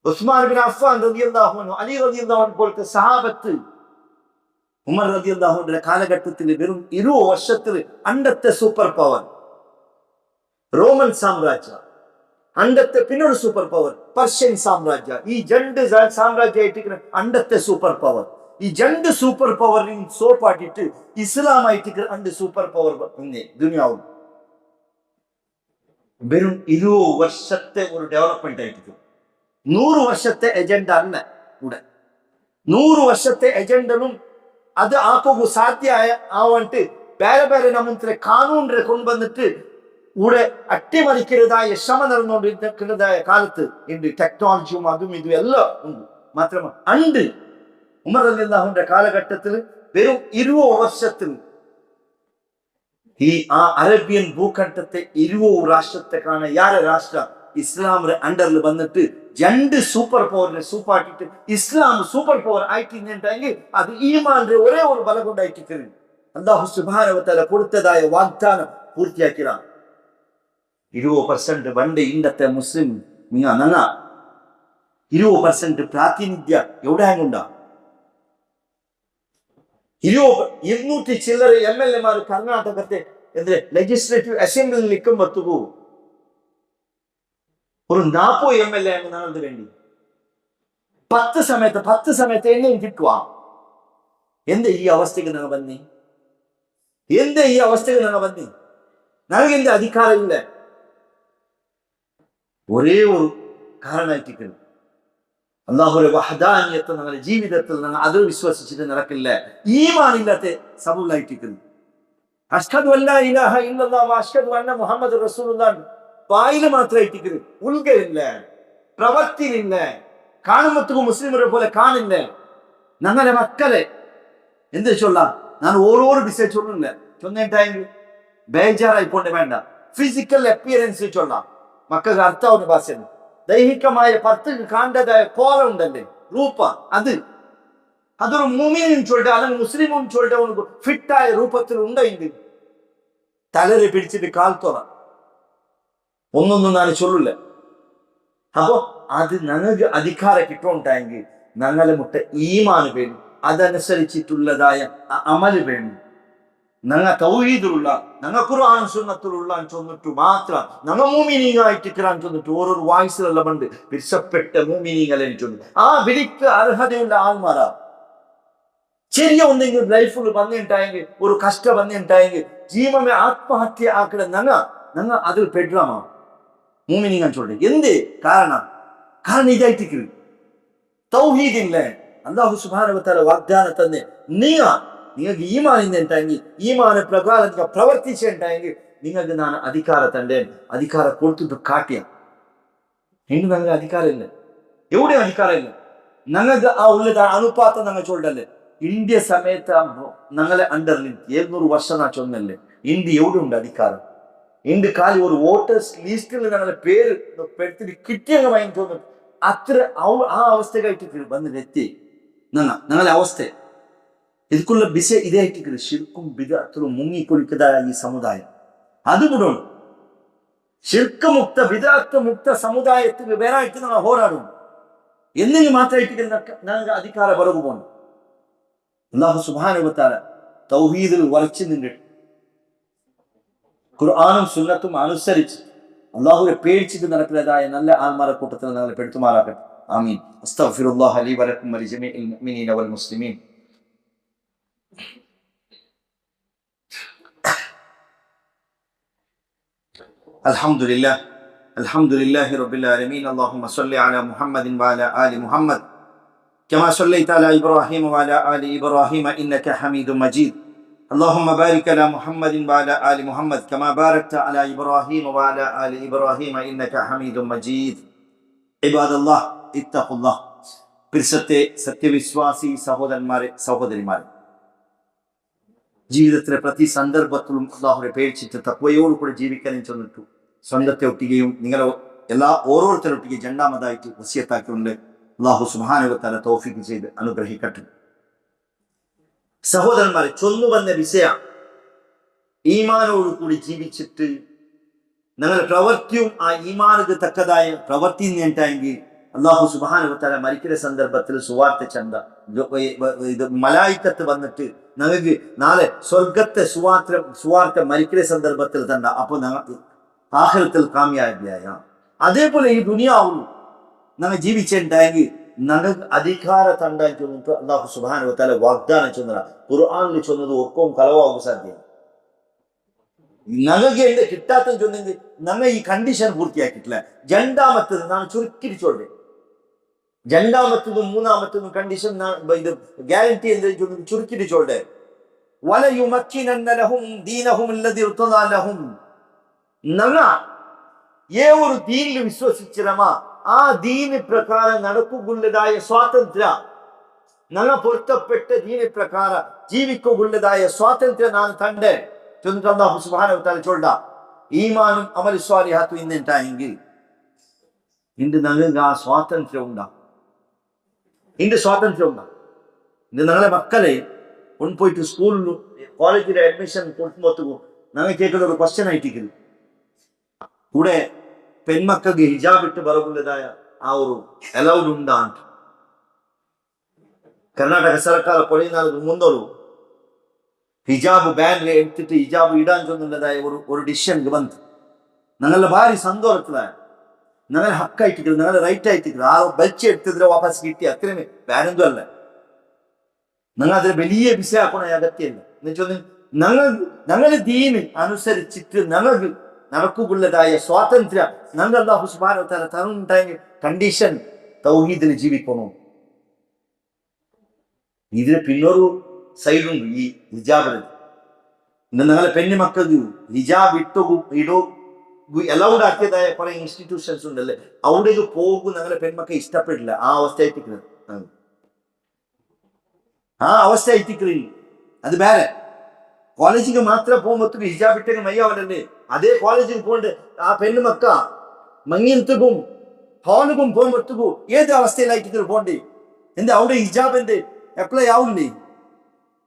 ഉസ്മാൻ ബിൻ അഫ്ഫാൻ റളിയല്ലാഹു അൻഹു അലി റളിയല്ലാഹു അൻഹു പോലത്തെ സഹാബത്ത് ഉമർ റളിയല്ലാഹു അൻഹുവിന്റെ കാലഘട്ടത്തിൽ വെറും 20 വർഷത്തിൽ അണ്ടത്തെ സൂപ്പർ പവർ റോമൻ സാമ്രാജ്യം അണ്ടത്തെ പിന്നൊരു സൂപ്പർ പവർ പർഷ്യൻ സാമ്രാജ്യ ഈ രണ്ട് സാമ്രാജ്യമായിട്ട് അണ്ടത്തെ സൂപ്പർ പവർ ഈ രണ്ട് സൂപ്പർ പവറിൻ സോപ്പാട്ടിട്ട് ഇസ്ലാമായിട്ട് അണ്ട് സൂപ്പർ പവർ ദുനിയാവും വെറും 20 വർഷത്തെ ഒരു ഡെവലപ്മെന്റ് ആയിരിക്കും 100 വർഷത്തെ എജൻഡ അല്ല കൂടെ 100 വർഷത്തെ എജൻഡനും അത് ആക്കുക സാധ്യ ആവാണ്ട് ಬೇರೆ ಬೇರೆ ನಮ್ಮ ಕಾನೂನು കൊണ്ടുവന്നിട്ട് ഇവിടെ അട്ടിമറിക്കുന്നതായ ശ്രമം നടന്നുകൊണ്ടിരിക്കുന്നതായ കാലത്ത് ഉണ്ട് ടെക്നോളജിയും അതും ഇതും എല്ലാം ഉണ്ട് മാത്രമല്ല അണ്ട് ഉമർ റളിയല്ലാഹുവിന്റെ കാലഘട്ടത്തിൽ വെറും 20 വർഷത്തിൽ ഈ അറേബ്യൻ ഭൂഖണ്ഡത്തെ 20 രാഷ്ട്രത്തെ കാണാൻ യാരെ രാഷ്ട്ര ഇസ്ലാമിന്റെ അണ്ടറിൽ വന്നിട്ട് രണ്ട് സൂപ്പർ പവറിനെ സൂപ്പാക്കിട്ട് ഇസ്ലാം സൂപ്പർ പവർ ആയിട്ടിട്ടുണ്ടെങ്കിൽ അത് ഈമാന്റെ ഒരേ ഒരു ബലം കൊണ്ടായിട്ട് അല്ലാഹു സുബ്ഹാനഹു വ തആല കൊടുത്തതായ വാഗ്ദാനം പൂർത്തിയാക്കിയതാണ് 20% പണ്ട് ഇന്നത്തെ മുസ്ലിം നിങ്ങ 20% പ്രാതിനിധ്യ എവിടെ ഉണ്ടാ 200 ചില്ലറ MLA കർണാടകത്തെ ലെജിസ്ലേറ്റീവ് അസംബ്ലിയിൽ നിൽക്കുമ്പോഴത്തേക്കു ഒരു 40 MLA ഞങ്ങൾക്ക് വേണ്ടി 10 സമയത്ത് എന്നെയും കിട്ടുക എന്താ ഈ അവസ്ഥക്ക് ഞങ്ങൾ വന്നി ഞങ്ങൾക്ക് എന്റെ അധികാരം ഇല്ല ഒരേ ഒരു കാരണമായിട്ട് അല്ലാഹുവിന്റെ വഹദാനിയത്ത് ഞങ്ങളുടെ ജീവിതത്തിൽ ഞങ്ങൾ അത് വിശ്വസിച്ചിട്ട് നടക്കില്ല ഈമാനില്ലാത്ത സബൂലായിട്ടിരിക്കുന്നു അഷ്ഹദു അല്ലാ ഇലാഹ ഇല്ലല്ലാഹ് വ അഷ്ഹദു അന്ന മുഹമ്മദ് റസൂലുള്ളാഹ് വായില് മാത്രമായിട്ടിരിക്കുന്നു ഉൾഗയില്ല പ്രവർത്തിയില്ല കാണുമ്പത്തേക്കും മുസ്ലിമരെ പോലെ കാണില്ല ഞങ്ങളുടെ മക്കളെ എന്ത് ചൊല്ലാം ഞാൻ ഓരോരോ വിഷയം ചൊല്ലില്ല ചൊന്നിട്ടായെങ്കിൽ ബേജാറായിക്കൊണ്ട് വേണ്ട ഫിസിക്കൽ അപ്പിയറൻസ് ചൊല്ലാം മക്കൾക്ക് അർത്ഥമാവുന്ന ഭാഷയാണ് ദൈഹികമായ പത്തുക്ക് കാണ്ടതായ കോലം ഉണ്ടല്ലേ രൂപ അതൊരു മുഅ്മിനും ചൊല്ലിട്ട് അല്ലെങ്കിൽ മുസ്ലിമും ചൊല്ലിട്ട് അവനക്ക് ഫിറ്റായ രൂപത്തിൽ ഉണ്ടെങ്കിൽ തലരെ പിടിച്ചിട്ട് കാൽത്തോറ ഒന്നൊന്നും ഞാൻ ചൊല്ലില്ല അപ്പൊ അത് ഞങ്ങൾക്ക് അധികാരം കിട്ടുണ്ടായെങ്കിൽ ഞങ്ങളെ മുട്ട ഈമാന് വേണം അതനുസരിച്ചിട്ടുള്ളതായ അമല് വേണം ഞങ്ങൾ തൗഹീദിലുള്ള ഞങ്ങൾ ഖുർആൻ സുന്നത്തിലുള്ള ചൊന്നിട്ടു മാത്രം ഞങ്ങൾ മുഅ്മിനീങ്ങളായിട്ട് കിറാൻ ചൊന്നിട്ട് ഓരോ വായിസിലുള്ള പണ്ട് വിരിച്ചപ്പെട്ട മുഅ്മിനീങ്ങളെ ചൊന്നു ആ വിളിക്ക് അർഹതയുള്ള ആൾമാരാ ചെറിയ ഒന്നെങ്കിൽ ലൈഫിൽ വന്നിട്ടായെങ്കിൽ ഒരു കഷ്ടം വന്നിട്ടായെങ്കിൽ ജീവമേ ആത്മഹത്യ ആക്കണ ഞങ്ങൾ അതിൽ പെടാമാ മുഅ്മിനീങ്ങൾ ചൊല്ലി എന്തേ കാരണം ഇതായിട്ട് തൗഹീദില്ല അല്ലാഹു സുബ്ഹാനഹു വ തആല വാഗ്ദാനം തന്നെ നിങ്ങൾക്ക് ഈമാനിന്നുണ്ടെങ്കിൽ ഈമാന പ്രകാരം നിങ്ങൾ പ്രവർത്തിച്ചിട്ടുണ്ടെങ്കിൽ നിങ്ങൾക്ക് ഞാൻ അധികാരം തന്റെ അധികാരം കൊടുത്തിട്ട് കാട്ടിയ എനിക്ക് ഞങ്ങൾക്ക് അധികാരമില്ല എവിടെ അധികാരമില്ല ഞങ്ങൾക്ക് ആ ഉള്ളത് അനുപാതം ഞങ്ങൾ ചൊല്ലല്ലേ ഇന്ത്യ സമയത്ത് ഞങ്ങളെ അണ്ടറിൽ 700 വർഷം നാ ചൊന്നല്ലേ ഇന്ത്യ എവിടെ ഉണ്ട് അധികാരം ഇന്ത്യ കാലി ഒരു വോട്ടേഴ്സ് ലിസ്റ്റിൽ ഞങ്ങളെ പേര് പെടുത്തിട്ട് കിട്ടിയങ്ങ് വാങ്ങി തോന്നുന്നു അത്ര ആ അവസ്ഥക്കായിട്ട് വന്നിട്ടെത്തി ഞങ്ങളെ അവസ്ഥ ಇದಕ್ಕುള്ള ಬಿಸೆ ಇದೇ ಇಟ್ಟಿದ್ರು ಶಿರ್ಕುಂ ಬಿದಅത്തും മുങ്ങിക്കൊടുക്കുന്നതായ ഈ സമുദായം അതുകൂടെ ಶಿರ್ಕ ಮುಕ್ತ ಬಿದഅത്ത് മുക്ത സമുദായത്തിന് വേറായിട്ട് ഞങ്ങൾ ಹೋರಾടും എന്തെങ്കിലും മാത്രമായിട്ട് ഞങ്ങൾക്ക് അധികാരം പിറകു പോകണം അല്ലാഹു സുബ്ഹാനഹു വ തആല തൗഹീദിൽ ഉറച്ചു നിന്നിട്ട് ഖുർആനും സുന്നത്തും അനുസരിച്ച് അല്ലാഹുവെ പേടിച്ചിട്ട് നടക്കുന്നതായ നല്ല ആൾമാരുടെ കൂട്ടത്തിൽ ഞങ്ങളെ പെടുത്തുമാറാകട്ടെ ആമീൻ അസ്തഗ്ഫിറുല്ലാഹ ലി വലക്കും വലിജമീഇൽ മുഅ്മിനീന വൽ മുസ്ലിമീൻ الحمد لله അൽഹംദുലില്ലാഹി റബ്ബിൽ ആലമീൻ. അല്ലാഹുമ്മ സ്വല്ലി അലാ മുഹമ്മദിൻ വഅലാ ആലി മുഹമ്മദ് കമാ സ്വല്ലൈത അലാ ഇബ്രാഹീം വഅലാ ആലി ഇബ്രാഹീം ഇന്നക ഹമീദും മജീദ്. اللهم بارك على محمد وعلى آل محمد كما باركت على إبراهيم وعلى آل إبراهيم إنك حميد مجيد. عباد الله اتقوا الله. പിർസത്തെ സത്യവിശ്വാസി സഹോദരന്മാരെ സഹോദരിമാരെ, ജീവിതത്തിലെ പ്രതി സന്ദർഭത്തിലും അള്ളാഹുവിനെ പേടിച്ചിട്ട് തഖ്വയോടുകൂടി ജീവിക്കാൻ ചെന്നിട്ടു സ്വന്തത്തെ ഒട്ടിക്കുകയും നിങ്ങളെ ഓരോരുത്തരൊട്ടിക്കുകയും രണ്ടാമതായിട്ട് വസിയത്താക്കിക്കൊണ്ട് അള്ളാഹു സുബ്ഹാനഹു വ തആല തൗഫീഖ് ചെയ്ത് അനുഗ്രഹിക്കട്ടെ. സഹോദരന്മാരെ, ചൊന്നു വന്ന വിഷയ ഈമാനോടുകൂടി ജീവിച്ചിട്ട് ഞങ്ങളുടെ പ്രവൃത്തിയും ആ ഈമാനക്ക് തക്കതായ പ്രവൃത്തി നേട്ടായെങ്കിൽ അള്ളാഹു സുബ്ഹാനഹു വ തആല മരിക്കുന്ന സന്ദർഭത്തിൽ സുവാർത്ത ചന്ത ഇത് മലായിക്കത്ത് വന്നിട്ട് ഞങ്ങൾക്ക് നാളെ സ്വർഗത്തെ സുവാർത്ത മരിക്കുന്ന സന്ദർഭത്തിൽ തന്ന. അപ്പോൾ ഞങ്ങൾ ആഖിറത്തിൽ കാമിയായ അതേപോലെ ഈ ദുനിയാവും ഞങ്ങൾ ജീവിച്ചിട്ടുണ്ടായെങ്കിൽ ഞങ്ങൾക്ക് അധികാര തണ്ടാൻ ചെന്നിട്ട് അള്ളാഹു സുബ്ഹാനഹു വ തആല വാഗ്ദാനം ചെന്നത ഖുർആനിൽ ചൊന്നത് ഒക്കും കളവാകും സാധ്യത. ഞങ്ങൾക്ക് എന്റെ കിട്ടാത്ത ചൊന്നെങ്കിൽ ഞങ്ങൾ ഈ കണ്ടീഷൻ പൂർത്തിയാക്കിയിട്ടില്ല. രണ്ടാമത്തത് ഞാൻ ചുരുക്കിച്ചോട്ടെ, രണ്ടാമത്തതും മൂന്നാമത്തതും കണ്ടീഷൻ ഇത് ഗ്യാരണ്ടി എന്തെങ്കിലും ചുരുക്കിച്ചോട്ടെ. വലയുമക്കിനന്ന ലഹും ദീനഹും അല്ലദീ ഇർതദാ ലഹും. ഞങ്ങൾ ഒരു ദീനിൽ വിശ്വസിച്ചിരമാ ആ ദീന് പ്രകാരം നടക്കുള്ളതായ സ്വാതന്ത്ര്യ, ഞങ്ങൾ പൊരുത്തപ്പെട്ട ദീന് പ്രകാരം ജീവിക്കുള്ളതായ സ്വാതന്ത്ര്യ ನಾನು ತಂದೆ ചൊന്നിട്ട് അല്ലാഹു സുബ്ഹാനഹു വ തആല ചൊല്ല ഈമാനും അമൽ സ്വാലിഹാത്തും ഇന്നുണ്ടായെങ്കിൽ ഇന്ന് ഞങ്ങൾക്ക് ആ സ്വാതന്ത്ര്യം ഉണ്ടാ. ഇന്ന് സ്വാതന്ത്ര്യം ഉണ്ടാ. ഇന്ന് ഞങ്ങളെ മക്കളെ കൊണ്ടുപോയിട്ട് സ്കൂളിലും കോളേജിലെ അഡ്മിഷൻ കൊടുക്കുമ്പോഴത്തേക്കും ഞങ്ങൾ കേൾക്കുന്ന ഒരു ക്വസ്റ്റ്യൻ ആയിട്ടിരിക്കുന്നു, കൂടെ പെൺമക്കൾക്ക് ഹിജാബ് ഇട്ട് ബറവുള്ളതായ ആ ഒരു അലൗഡ് ഉണ്ടാ. കർണാടക സർക്കാർ കുറേ നാൾക്ക് മുന്നോളൂ ഹിജാബ് ബാൻ എടുത്തിട്ട് ഹിജാബ് ഇടാൻ ചെന്നുള്ളതായ ഒരു ഡിസിഷൻ ಬಂತು. ഞങ്ങളുടെ ഭാര്യ സന്തോഷത്തിലായ ഞങ്ങളെ ഹക്കായിട്ടിരിക്കുന്നത്, ഞങ്ങളെ റൈറ്റ് ആയിട്ടിരിക്കുന്നത്. ആ ബൽച്ച് എടുത്തിದ್ರೆ ವಾಪಸ್ കിട്ടി, അത്രയും ബാനൊന്നും അല്ല. ഞങ്ങൾ അതിന് വലിയ വിഷയാക്കണ അഗത്യമില്ല. എന്നുവെച്ചാൽ ഞങ്ങളുടെ ദീന് അനുസരിച്ചിട്ട് ഞങ്ങൾക്ക് നടക്കുള്ളതായ സ്വാതന്ത്ര്യം ഞങ്ങൾ അല്ലാഹു സുബ്ഹാനഹു വ തആല തരുന്നുണ്ടായ കണ്ടീഷൻ തൗഹീദിൽ ജീവിക്കണം. ഇതിന് പിന്നൊരു സൈഡുണ്ട് ഈ ഹിജാബിൽ. ഇന്ന് ഞങ്ങളെ പെണ്ണു മക്കൾക്ക് ഹിജാബ് ഇടോ അലൗഡ് ആക്കിയതായ കുറെ ഇൻസ്റ്റിറ്റ്യൂഷൻസ് ഉണ്ടല്ലേ, അവിടേക്ക് പോകും ഞങ്ങളെ പെൺമക്കൾ ഇഷ്ടപ്പെടില്ല. ആ അവസ്ഥ എത്തിക്കുന്നത്, ആ അവസ്ഥ എത്തിക്കുന്നത് അത് വേറെ. കോളേജിക്ക് മാത്രം പോകുമ്പോൾ ഹിജാബ് ഇട്ടെങ്കിൽ മയ്യാവല്ലേ, അതേ കോളേജിൽ പോണ്ട് ആ പെണ്ണുമക്ക മങ്ങിയത്തും ഹോണും പോകുമ്പോഴത്തേക്കും ഏത് അവസ്ഥയിലായിട്ട് പോണ്ടേ? എന്താ അവിടെ ഹിജാബിന്റെ അപ്ലൈ ആവില്ലേ?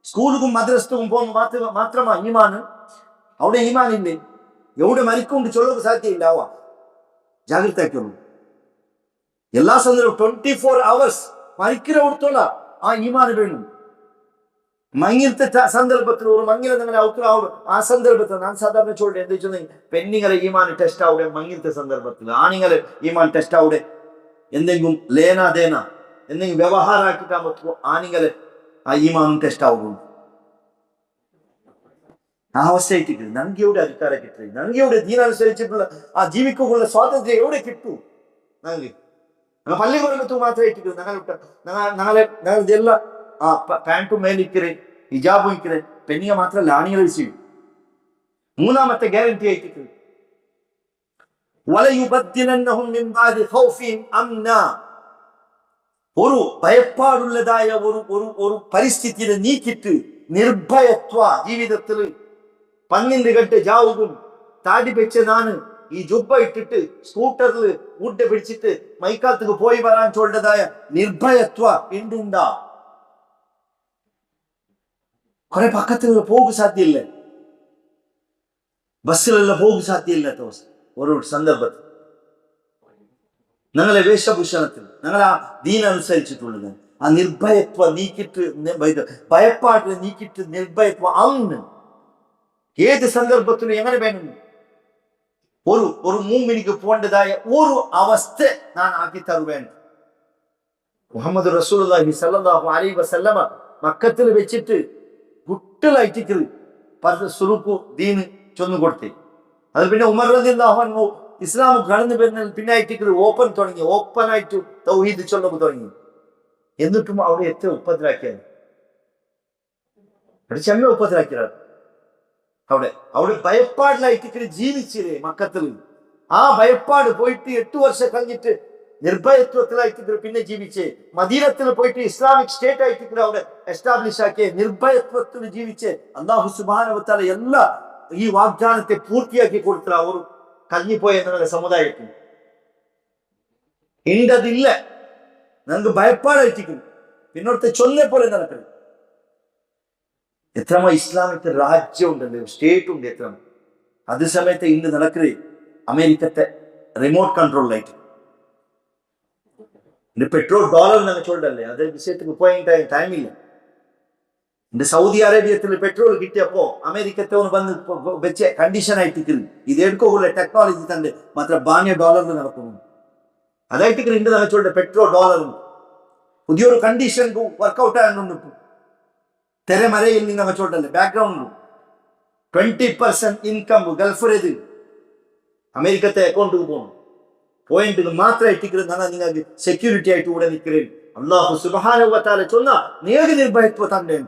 സ്കൂളുക്കും മദ്രസക്കും പോകുമ്പോൾ മാത്രമാ ഈമാന്? അവിടെ ഈമാനില്ലേ? എവിടെ മരിക്കൊണ്ട് ചൊല്ലാൻ സാധ്യമില്ല. ജാഗ്രത ആക്കിയോളൂ. എല്ലാ സന്ദർഭവും 24 hours മരിക്കിടത്തോള ആ ഈമാന് വേണം. മങ്ങിലത്തെ സന്ദർഭത്തിൽ ഒരു മങ്ങില നിങ്ങളെ ഔത്തരാവും. ആ സന്ദർഭത്തിൽ ഞാൻ സാധാരണ ചോട്ടെ എന്താ വെച്ചാൽ പെണ്ണുങ്ങളെ ഈമാൻ ടെസ്റ്റ് ആവിടെ, മങ്ങിലത്തെ സന്ദർഭത്തിൽ ആണുങ്ങളെ ഈമാൻ ടെസ്റ്റ് ആവിടെ. എന്തെങ്കിലും ലേനാദേന എന്തെങ്കിലും വ്യവഹാരം ആക്കിട്ടാൻ പറ്റുമോ ആണുങ്ങളെ ആ ഈമാനും ടെസ്റ്റ് ആവുള്ളൂ. ആ അവസ്ഥയായിട്ട് ഞങ്ങൾക്ക് എവിടെ അധികാരം കിട്ടും? ഞങ്ങൾക്ക് എവിടെ ദീനനുസരിച്ചിട്ടുള്ള ആ ജീവിക്കുള്ള സ്വാതന്ത്ര്യം എവിടെ കിട്ടൂ? ഞങ്ങൾ പള്ളി പറയുമ്പോൾ മാത്രമേ ഇട്ടിട്ടു. ഞങ്ങളെല്ലാം ആ പാൻറ്റും മേലിക്കരെ ഹിജാബും ഇക്കരെ പെണ്ണിക മാത്രമല്ല ആണികൾ ചെയ്യും. മൂന്നാമത്തെ ഗ്യാരണ്ടി ആയിട്ട് ഒരു ഭയപ്പാടുള്ളതായ ഒരു പരിസ്ഥിതിയെ നീക്കിട്ട് നിർഭയത്വ ജീവിതത്തിൽ 12 ഗಂಟೆ ജാവുകും താടി വെച്ച് നാണ് ഈ ജുബ്ബ ഇട്ടിട്ട് സ്കൂട്ടറിൽ ഊട്ട പിടിച്ചിട്ട് മൈക്കാലത്തേക്ക് പോയി വരാൻ ചൊല്ലതായ നിർഭയത്വ ഉണ്ടുണ്ടാ? കുറെ പക്കത്തിൽ പോകുക സാധ്യമില്ല, ബസ്സിലെല്ലാം പോകുക സാധ്യമില്ലാത്ത അവസ്ഥ. ഒരു സന്ദർഭത്തിൽ ഞങ്ങളെ വേഷഭൂഷണത്തിൽ ഞങ്ങൾ ആ ദീനനുസരിച്ചിട്ടുള്ളത് ആ നിർഭയത്വ നീക്കിട്ട് ഭയപ്പാട് നീക്കിട്ട് നിർഭയത്വ അന്ന് ഏത് സന്ദർഭത്തിലും എങ്ങനെ വേണം ഒരു മൂമിനിക്ക് പോകേണ്ടതായ ഒരു അവസ്ഥ ഞാൻ ആക്കി തരുവേണ്ട. മുഹമ്മദ് റസൂലുള്ളാഹി സ്വല്ലല്ലാഹു അലൈഹി വസല്ലമ മക്കത്തിൽ വെച്ചിട്ട് കുട്ടികളായിട്ട് സുറുക്കു ദീന് ചൊന്നു കൊടുത്തേ. അത് പിന്നെ ഉമർ റളിയല്ലാഹു അൻഹു ഇസ്ലാം കടന്നു വരുന്ന പിന്നായിട്ട് ഓപ്പൺ ആയിട്ട് തൗഹീദ് ചൊല്ലൊക്കെ തുടങ്ങി. എന്നിട്ടും അവിടെ എത്ര ഉപദ്രാക്കിയത്, ചെമ്മ ഉപദ്രാക്കിയത്. അവിടെ ഭയപ്പാടിലായിട്ട് ജീവിച്ചില്ലേ മക്കത്തിൽ. ആ ഭയപ്പാട് പോയിട്ട് 8 വർഷം കഴിഞ്ഞിട്ട് നിർഭയത്വത്തിലായിട്ട് പിന്നെ ജീവിച്ച് മദീനത്തിൽ പോയിട്ട് ഇസ്ലാമിക് സ്റ്റേറ്റ് ആയിട്ട് അവിടെ എസ്റ്റാബ്ലിഷ് ആക്കിയ നിർഭയത്വത്തിൽ ജീവിച്ച് അല്ലാഹു സുബ്ഹാനഹു വ തആല എല്ലാ ഈ വാഗ്ദാനത്തെ പൂർത്തിയാക്കി കൊടുത്ത അവർ കഴിഞ്ഞുപോയ നിങ്ങളുടെ സമുദായത്തിൽ ഇണ്ടതില്ല. ഞങ്ങൾക്ക് ഭയപ്പാടായിരിക്കും പിന്നോടത്തെ ചൊല്ലെ പോലെ നടക്കണം. എത്രമാ ഇസ്ലാമിക് രാജ്യം ഉണ്ടല്ലോ, സ്റ്റേറ്റ് ഉണ്ട് എത്ര. അതേ സമയത്ത് ഇന്ന് നടക്കുന്നത് അമേരിക്കത്തെ റിമോട്ട് കൺട്രോളിലായിട്ട് പെട്രോൾ ഡോളർ ഞങ്ങൾ ചൊല്ലല്ലേ, അതേ വിഷയത്തിൽ പോയ ടൈമില്ല. இந்த சவுதி அரேபியத்தில் பெட்ரோல் கிட்டியப்போ அமெரிக்கத்தவன் வந்து வச்ச கண்டிஷன் ஆயிட்டு இது எடுக்கக்குள்ள டெக்னாலஜி தந்து மாத்திர பானிய டாலர்ல நடக்கணும். அதாயிட்டு இந்த நாங்கள் சொல்ற பெட்ரோல் டாலர் புதிய ஒரு கண்டிஷனுக்கு ஒர்க் அவுட் ஆகணும். ತೆರೆಮರೆಯಲ್ಲಿ ನಾವು ಚೋಟಲ್ಲಿ ಬ್ಯಾಕ್ಗ್ರೌಂಡ್ 20% ಇನ್ಕಮ್ ಗಲ್ಫರ್ ಇದು ಅಮೆರಿಕത്തെ ಅಕೌಂಟ್ಗೆ போகணும். പോയിന്റ് மாத்திர இட்டிக்கிறது நீங்க செக்யூரிட்டி ஆயிட்டு கூட நிற்கிறேன். அல்லாஹ் சுப்ஹானஹு வ தஆலா சொன்னா நீங்க நிர்பயத்துவ தந்தேன்.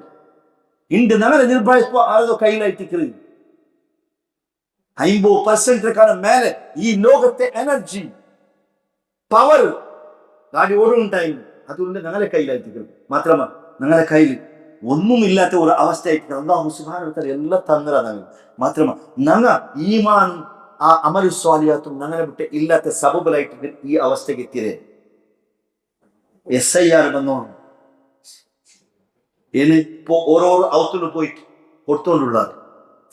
இன்று நகர நிர்பயத்துவ ஆரதோ கையில இட்டிக்கிறது 50% மேல ഈ ലോകത്തെ എനർജി പവർ ഗാഡി ഓടുണ്ടായി അതുകൊണ്ട് ഞങ്ങളെ കയ്യിലായിട്ടിരിക്കുന്നത്. മാത്രമല്ല ഞങ്ങളുടെ കയ്യിൽ ഒന്നുമില്ലാത്ത ഒരു അവസ്ഥയായിട്ട് അല്ലാഹു സുബ്ഹാനഹു വ തആല എല്ലാം തന്നതാണ്. മാത്രമല്ല ഞങ്ങ ഈമാനും ആ അമലു സ്വാലിഹാത്തും ഞങ്ങളെ വിട്ട് ഇല്ലാത്ത സബബിലായിട്ട് ഈ അവസ്ഥയ്ക്ക് എത്തിയത്. SIR വന്നോ ഇപ്പോ ഓരോ ഔത്തുള്ളൂ പോയിട്ട് കൊടുത്തോണ്ടുള്ളത്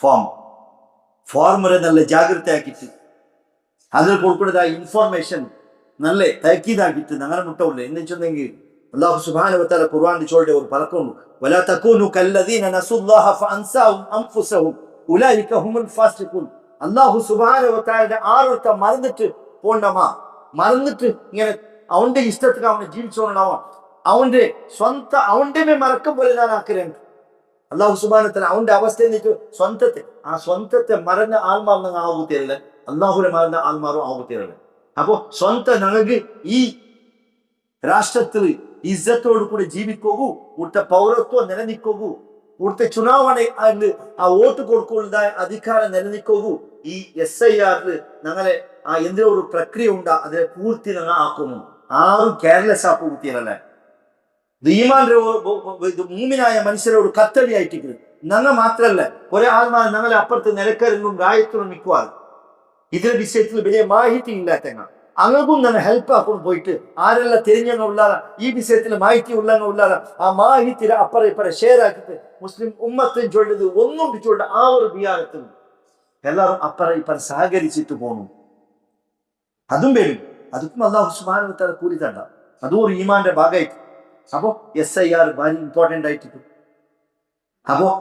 ഫോം വരെ നല്ല ജാഗ്രത ആക്കിയിട്ട് അതിൽ കൊടുക്കുന്നതായ ഇൻഫോർമേഷൻ നല്ല തയക്കീതാക്കിയിട്ട് ഞങ്ങളെ മുട്ടവില്ല എന്ന് വെച്ചിട്ടുണ്ടെങ്കിൽ അല്ലാഹു സുബ്ഹാനഹു വ തആല ഖുർആനിൽ ചൊല്ലിയ ഒരു പലക്കുണ്ട്, വലാ തകൂനു കല്ലദീന നസുല്ലാഹ ഫഅൻസാഹും അൻഫുസഹും ഉലൈക ഹുമുൽ ഫാസിഖൂൻ. അല്ലാഹു സുബ്ഹാനഹു വ തആലയുടെ ആർത്ത മറന്നിട്ട് പോണ്ടമാ, മറന്നിട്ട് ഇങ്ങനെ അവന്റെ ഇഷ്ടത്തിന് അവനെ ജീവിച്ചോണ്ടാവാം. അവന്റെ അവന്റെ മറക്കം പോലെ ഞാൻ ആக்கிறேன். അല്ലാഹു സുബ്ഹാനഹു വ തആല അവന്റെ അവസ്ഥ എന്നിട്ട് സ്വന്തത്തെ മറന്ന ആത്മാവ് ആവുകയില്ല, അല്ലാഹുവിനെ മറന്ന ആത്മാവും ആവുകയില്ല. അപ്പോ സ്വന്തം ഞങ്ങൾക്ക് ഈ ರಾಷ್ಟ್ರത്തിൽ ಇಜ್ಜತ್ತೋಡು ಕೂಡ ಜೀವಿಕೋಗು, ಉಟ್ಟ ಪೌರತ್ವ ನೆಲೆನಿಕ್ಕೋಗು, ಉಡ್ತ ಚುನಾವಣೆ ಆ ಓಟು ಕೊಡ್ಕೊಳ್ಳದ ಅಧಿಕಾರ ನೆಲೆನಿಕ್ಕೋಗು. ಈ SIR ഞങ്ങളെ ആ എന്തെങ്കിലും ഒരു പ്രക്രിയ ഉണ്ടാ അതിനെ പൂർത്തി ഞങ്ങൾ ആക്കുന്നു. ആരും കെയർലെസ് ആക്കുകയല്ല. മൂമിനായ മനുഷ്യരോട് കത്തടിയായിട്ടിരിക്കുന്നത് ഞങ്ങൾ മാത്രല്ല, കുറെ ആൾമാർ ഞങ്ങളെ അപ്പുറത്ത് നിലക്കരലും രായത്തിലും നിൽക്കുവാറ്. ഇതിന്റെ വിഷയത്തിൽ വലിയ മാഹിതി ഇല്ലാത്തങ്ങ അങ്ങൾക്കും ഞങ്ങൾ ഹെൽപ്പ് ആಕೊಂಡು പോയിട്ട് ആരെല്ലാം തിരിഞ്ഞങ്ങ ഉള്ളാറ ഈ വിഷയത്തിൽ മാഹിതി ഉള്ളങ്ങ ഉള്ളാറ ആ മാഹിതി അപ്പറ ഇപ്പറ ഷെയർ ആക്കിയിട്ട് മുസ്ലിം ഉമ്മത്തും ചൊല്ലത് ഒന്നും ചൊല്ല ആ ഒരു വിചാരത്തിൽ എല്ലാവരും അപ്പറ ഇപ്പറ സഹകരിച്ചിട്ട് പോകണം. അതും വരും, അതുക്കും അല്ലാഹു സുബ്ഹാനഹു വ തആല കൂലി തണ്ട. അതും ഒരു ഈമാന്റെ ഭാഗമായിട്ട്. അപ്പോൾ SIR വളരെ ഇമ്പോർട്ടൻ്റ് ആയിട്ട്. അപ്പോൾ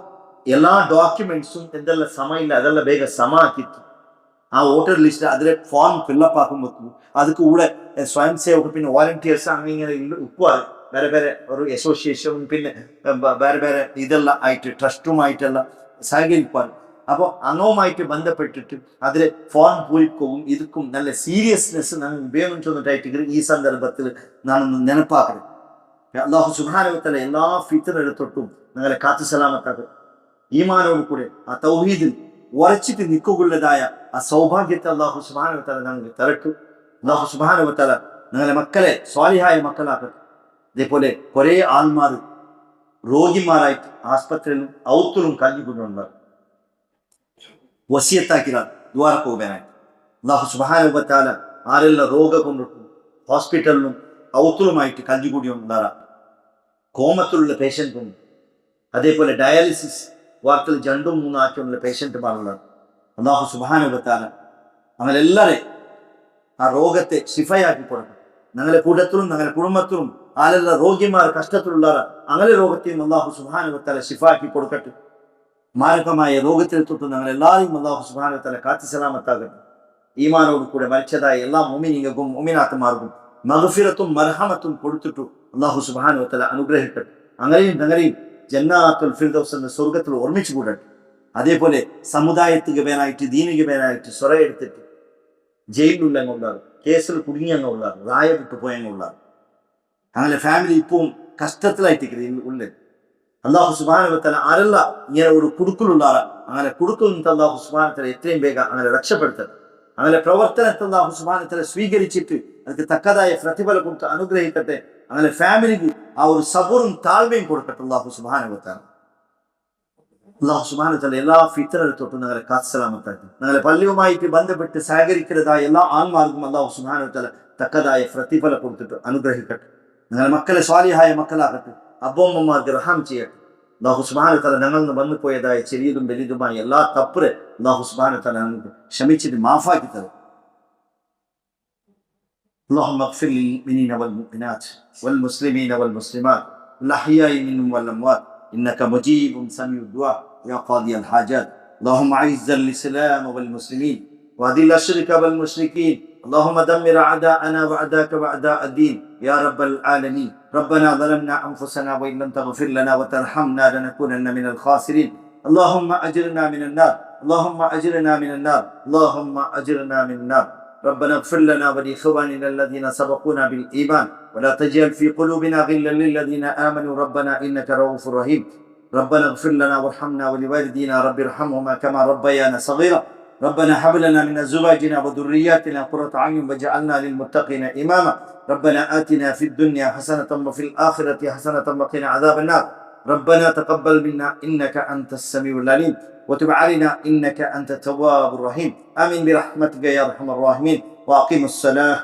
എല്ലാ ഡോക്യുമെന്റ്സും എന്തെല്ലാം സമയമില്ല അതെല്ലാം വേഗം സമാക്കിയിട്ട് ആ വോട്ടർ ലിസ്റ്റ് അതിലെ ഫോം ഫില്ലപ്പ് ആക്കുമ്പോൾ ಅದಕ್ಕೆ കൂടെ സ്വയം സേവക പിന്നെ വോളണ്ടിയേഴ്സ് അങ്ങനെ ഉപ്പാറ് ಬೇರೆ ಬೇರೆ ഒരു അസോസിയേഷൻ പിന്നെ ಬೇರೆ ಬೇರೆ ഇതെല്ലാം ആയിട്ട് ട്രസ്റ്റുമായിട്ടെല്ലാം സഹകരിപ്പാറ്. അപ്പോൾ അങ്ങവുമായിട്ട് ബന്ധപ്പെട്ടിട്ട് അതിലെ ഫോൺ പൂരിക്കവും ഇതുക്കും നല്ല സീരിയസ്നെസ് ഞങ്ങൾ ഉപയോഗിച്ചിട്ടായിട്ട് ഈ സന്ദർഭത്തിൽ നാനൊന്ന് നെനപ്പാക്കരുത്. അല്ലാഹു സുബ്ഹാനഹു വ തആല എല്ലാ ഫിത്നയുടെ തൊട്ടും ഞങ്ങളെ കാത്തു സലാമത്താക്കും. ഈമാനോട് കൂടെ ആ തൗഹീദിൽ ഉറച്ചിട്ട് നിൽക്കുള്ളതായ ആ സൗഭാഗ്യത്തെ അല്ലാഹു സുബ്ഹാനഹു വ തആല ഞങ്ങൾക്ക് തരട്ടു. അല്ലാഹു സുബ്ഹാനഹു വ തആല ഞങ്ങളെ മക്കളെ സ്വാലിഹായ മക്കളാക്കട്ടെ. അതേപോലെ കുറേ ആൾമാർ രോഗിമാരായിട്ട് ആസ്പത്രിയിലും ഔത്തിലും കഴിഞ്ഞുകൊണ്ടുണ്ടാകും. വസിയത്താക്കിയാൽ ദ്വാരക്ക് പോകാനായിട്ട് അല്ലാഹു സുബ്ഹാനഹു വ തആല ആരെല്ലാം രോഗം കൊണ്ടിട്ടും ഹോസ്പിറ്റലിലും ഔത്തിലുമായിട്ട് കഴിഞ്ഞുകൂടി ഉണ്ടാകാം. കോമത്തിലുള്ള പേഷ്യൻറ്റും അതേപോലെ ഡയാലിസിസ് വാർത്തൽ 2-3 ആക്കിയുള്ള പേഷ്യൻറ്റുമാരുള്ളത്. അല്ലാഹു സുബ്ഹാനഹു വ തആല ഞങ്ങളെല്ലാവരെയും ആ രോഗത്തെ ശിഫയാക്കി കൊടുക്കും. ഞങ്ങളുടെ കൂട്ടത്തിലും ഞങ്ങളുടെ കുടുംബത്തിലും ആരെല്ലാം രോഗിമാർ കഷ്ടത്തിലുള്ള അങ്ങനെ രോഗത്തെയും അല്ലാഹു സുബ്ഹാനഹു വ തആല ശിഫാക്കി കൊടുക്കട്ടെ. മാരകമായ രോഗത്തിൽ തൊട്ട് ഞങ്ങളെല്ലാവരെയും അല്ലാഹു സുബ്ഹാനഹു വ തആല കാത്തി സലാമത്താകട്ടെ. ഈമാനോട് കൂടെ മരിച്ചതായ എല്ലാ മുഅ്മിനീങ്ങൾക്കും മുഅ്മിനാത്തുമാർക്കും മഗ്ഫിറത്തും മർഹമത്തും കൊടുത്തിട്ടു അല്ലാഹു സുബ്ഹാനഹു വ തആല അനുഗ്രഹിക്കട്ടെ. അങ്ങനെയും ഞങ്ങളെയും ജന്നാത്തുൽ ഫിർദൗസ് എന്ന സ്വർഗത്തിൽ ഓർമ്മിച്ചു കൂടട്ടെ. അതേപോലെ സമുദായത്തിന് പേരായിട്ട് ദീനിക്ക് പേരായിട്ട് സ്വറ എടുത്തിട്ട് ജയിലിലുള്ള ഉള്ളാറ്, കേസിൽ കുടുങ്ങിയങ്ങ ഉള്ളാറ്, റായ വിട്ടു പോയങ്ങ ഉള്ളാറ്. അങ്ങനെ ഫാമിലി ഇപ്പവും കഷ്ടത്തിലായിട്ടിരിക്കുന്നത് ഉള്ളിൽ. അള്ളാഹു സുബ്ഹാനഹു വ തആല ആരല്ല ഇങ്ങനെ ഒരു കുടുക്കലുള്ള ആളാ, അങ്ങനെ കുടുക്കിൽ നിന്ന് അള്ളാഹു സുബ്ഹാനഹു വ തആല എത്രയും വേഗം അങ്ങനെ രക്ഷപ്പെടുത്തത്. അങ്ങനെ പ്രവർത്തനത്തെ അള്ളാഹു സുബ്ഹാനഹു വ തആല സ്വീകരിച്ചിട്ട് അതിന് തക്കതായ പ്രതിഫലം കൊടുത്ത് അനുഗ്രഹിക്കട്ടെ. അങ്ങനെ ഫാമിലിക്ക് ആ ഒരു സബറും താഴ്മയും കൊടുക്കട്ടെ അള്ളാഹു സുബ്ഹാനഹു വ തആല. അള്ളാഹു സുബ്ഹാനഹു വ തആല എല്ലാ ഫിത്നയെ തൊട്ട് ഞങ്ങളെ കാത്തുസലാമത്താക്കി. ഞങ്ങളെ പള്ളിയുമായിട്ട് ബന്ധപ്പെട്ട് സഹകരിക്കുന്നതായ എല്ലാ ആൺമാർക്കും അള്ളാഹു സുബ്ഹാനഹു വ തആല തക്കതായ പ്രതിഫലം കൊടുത്തിട്ട് അനുഗ്രഹിക്കട്ടെ. ഞങ്ങളെ മക്കളെ സ്വാലിഹായ മക്കളാകട്ടെ. അബ്ബമ്മമാർക്ക് റഹം ചെയ്യട്ടെ. അല്ലാഹു സുബ്ഹാനഹു വ തആല ഞങ്ങളിൽ നിന്ന് വന്നു പോയതായ ചെറിയതും വലുതുമായ എല്ലാ തപ്പുരെ അല്ലാഹു സുബ്ഹാനഹു വ തആല ഞങ്ങൾക്ക് ക്ഷമിച്ചിട്ട് മാഫാക്കി തരും. اللهم اغفر للمؤمنين والمؤمنات والمسلمين والمسلمات الأحياء منهم والأموات إنك مجيب سميع الدعاء يا قاضي الحاجات. اللهم أعز الإسلام والمسلمين وأذل الشرك والمشركين. اللهم دمر أعداءنا وأعداءك وأعداء الدين يا رب العالمين. ربنا ظلمنا أنفسنا وإن لم تغفر لنا وترحمنا لنكونن من الخاسرين. اللهم أجرنا من النار، اللهم أجرنا من النار، اللهم أجرنا من النار. ربنا اغفر لنا ولإخواننا الذين سبقونا بالإيمان ولا تجعل في قلوبنا غلا للذين آمنوا ربنا إنك رؤوف رحيم. ربنا اغفر لنا وارحمنا ولوالدينا رب ارحمهما كما ربيانا صغيرا. ربنا هب لنا من أزواجنا وذرياتنا قرة أعين واجعلنا للمتقين إماما. ربنا آتنا في الدنيا حسنة وفي الآخرة حسنة وقنا عذاب النار. ربنا تقبل منا إنك أنت السميع العليم وتب علينا إنك أنت التواب الرحيم. آمين برحمتك يا أرحم الراحمين. وأقيموا الصلاة.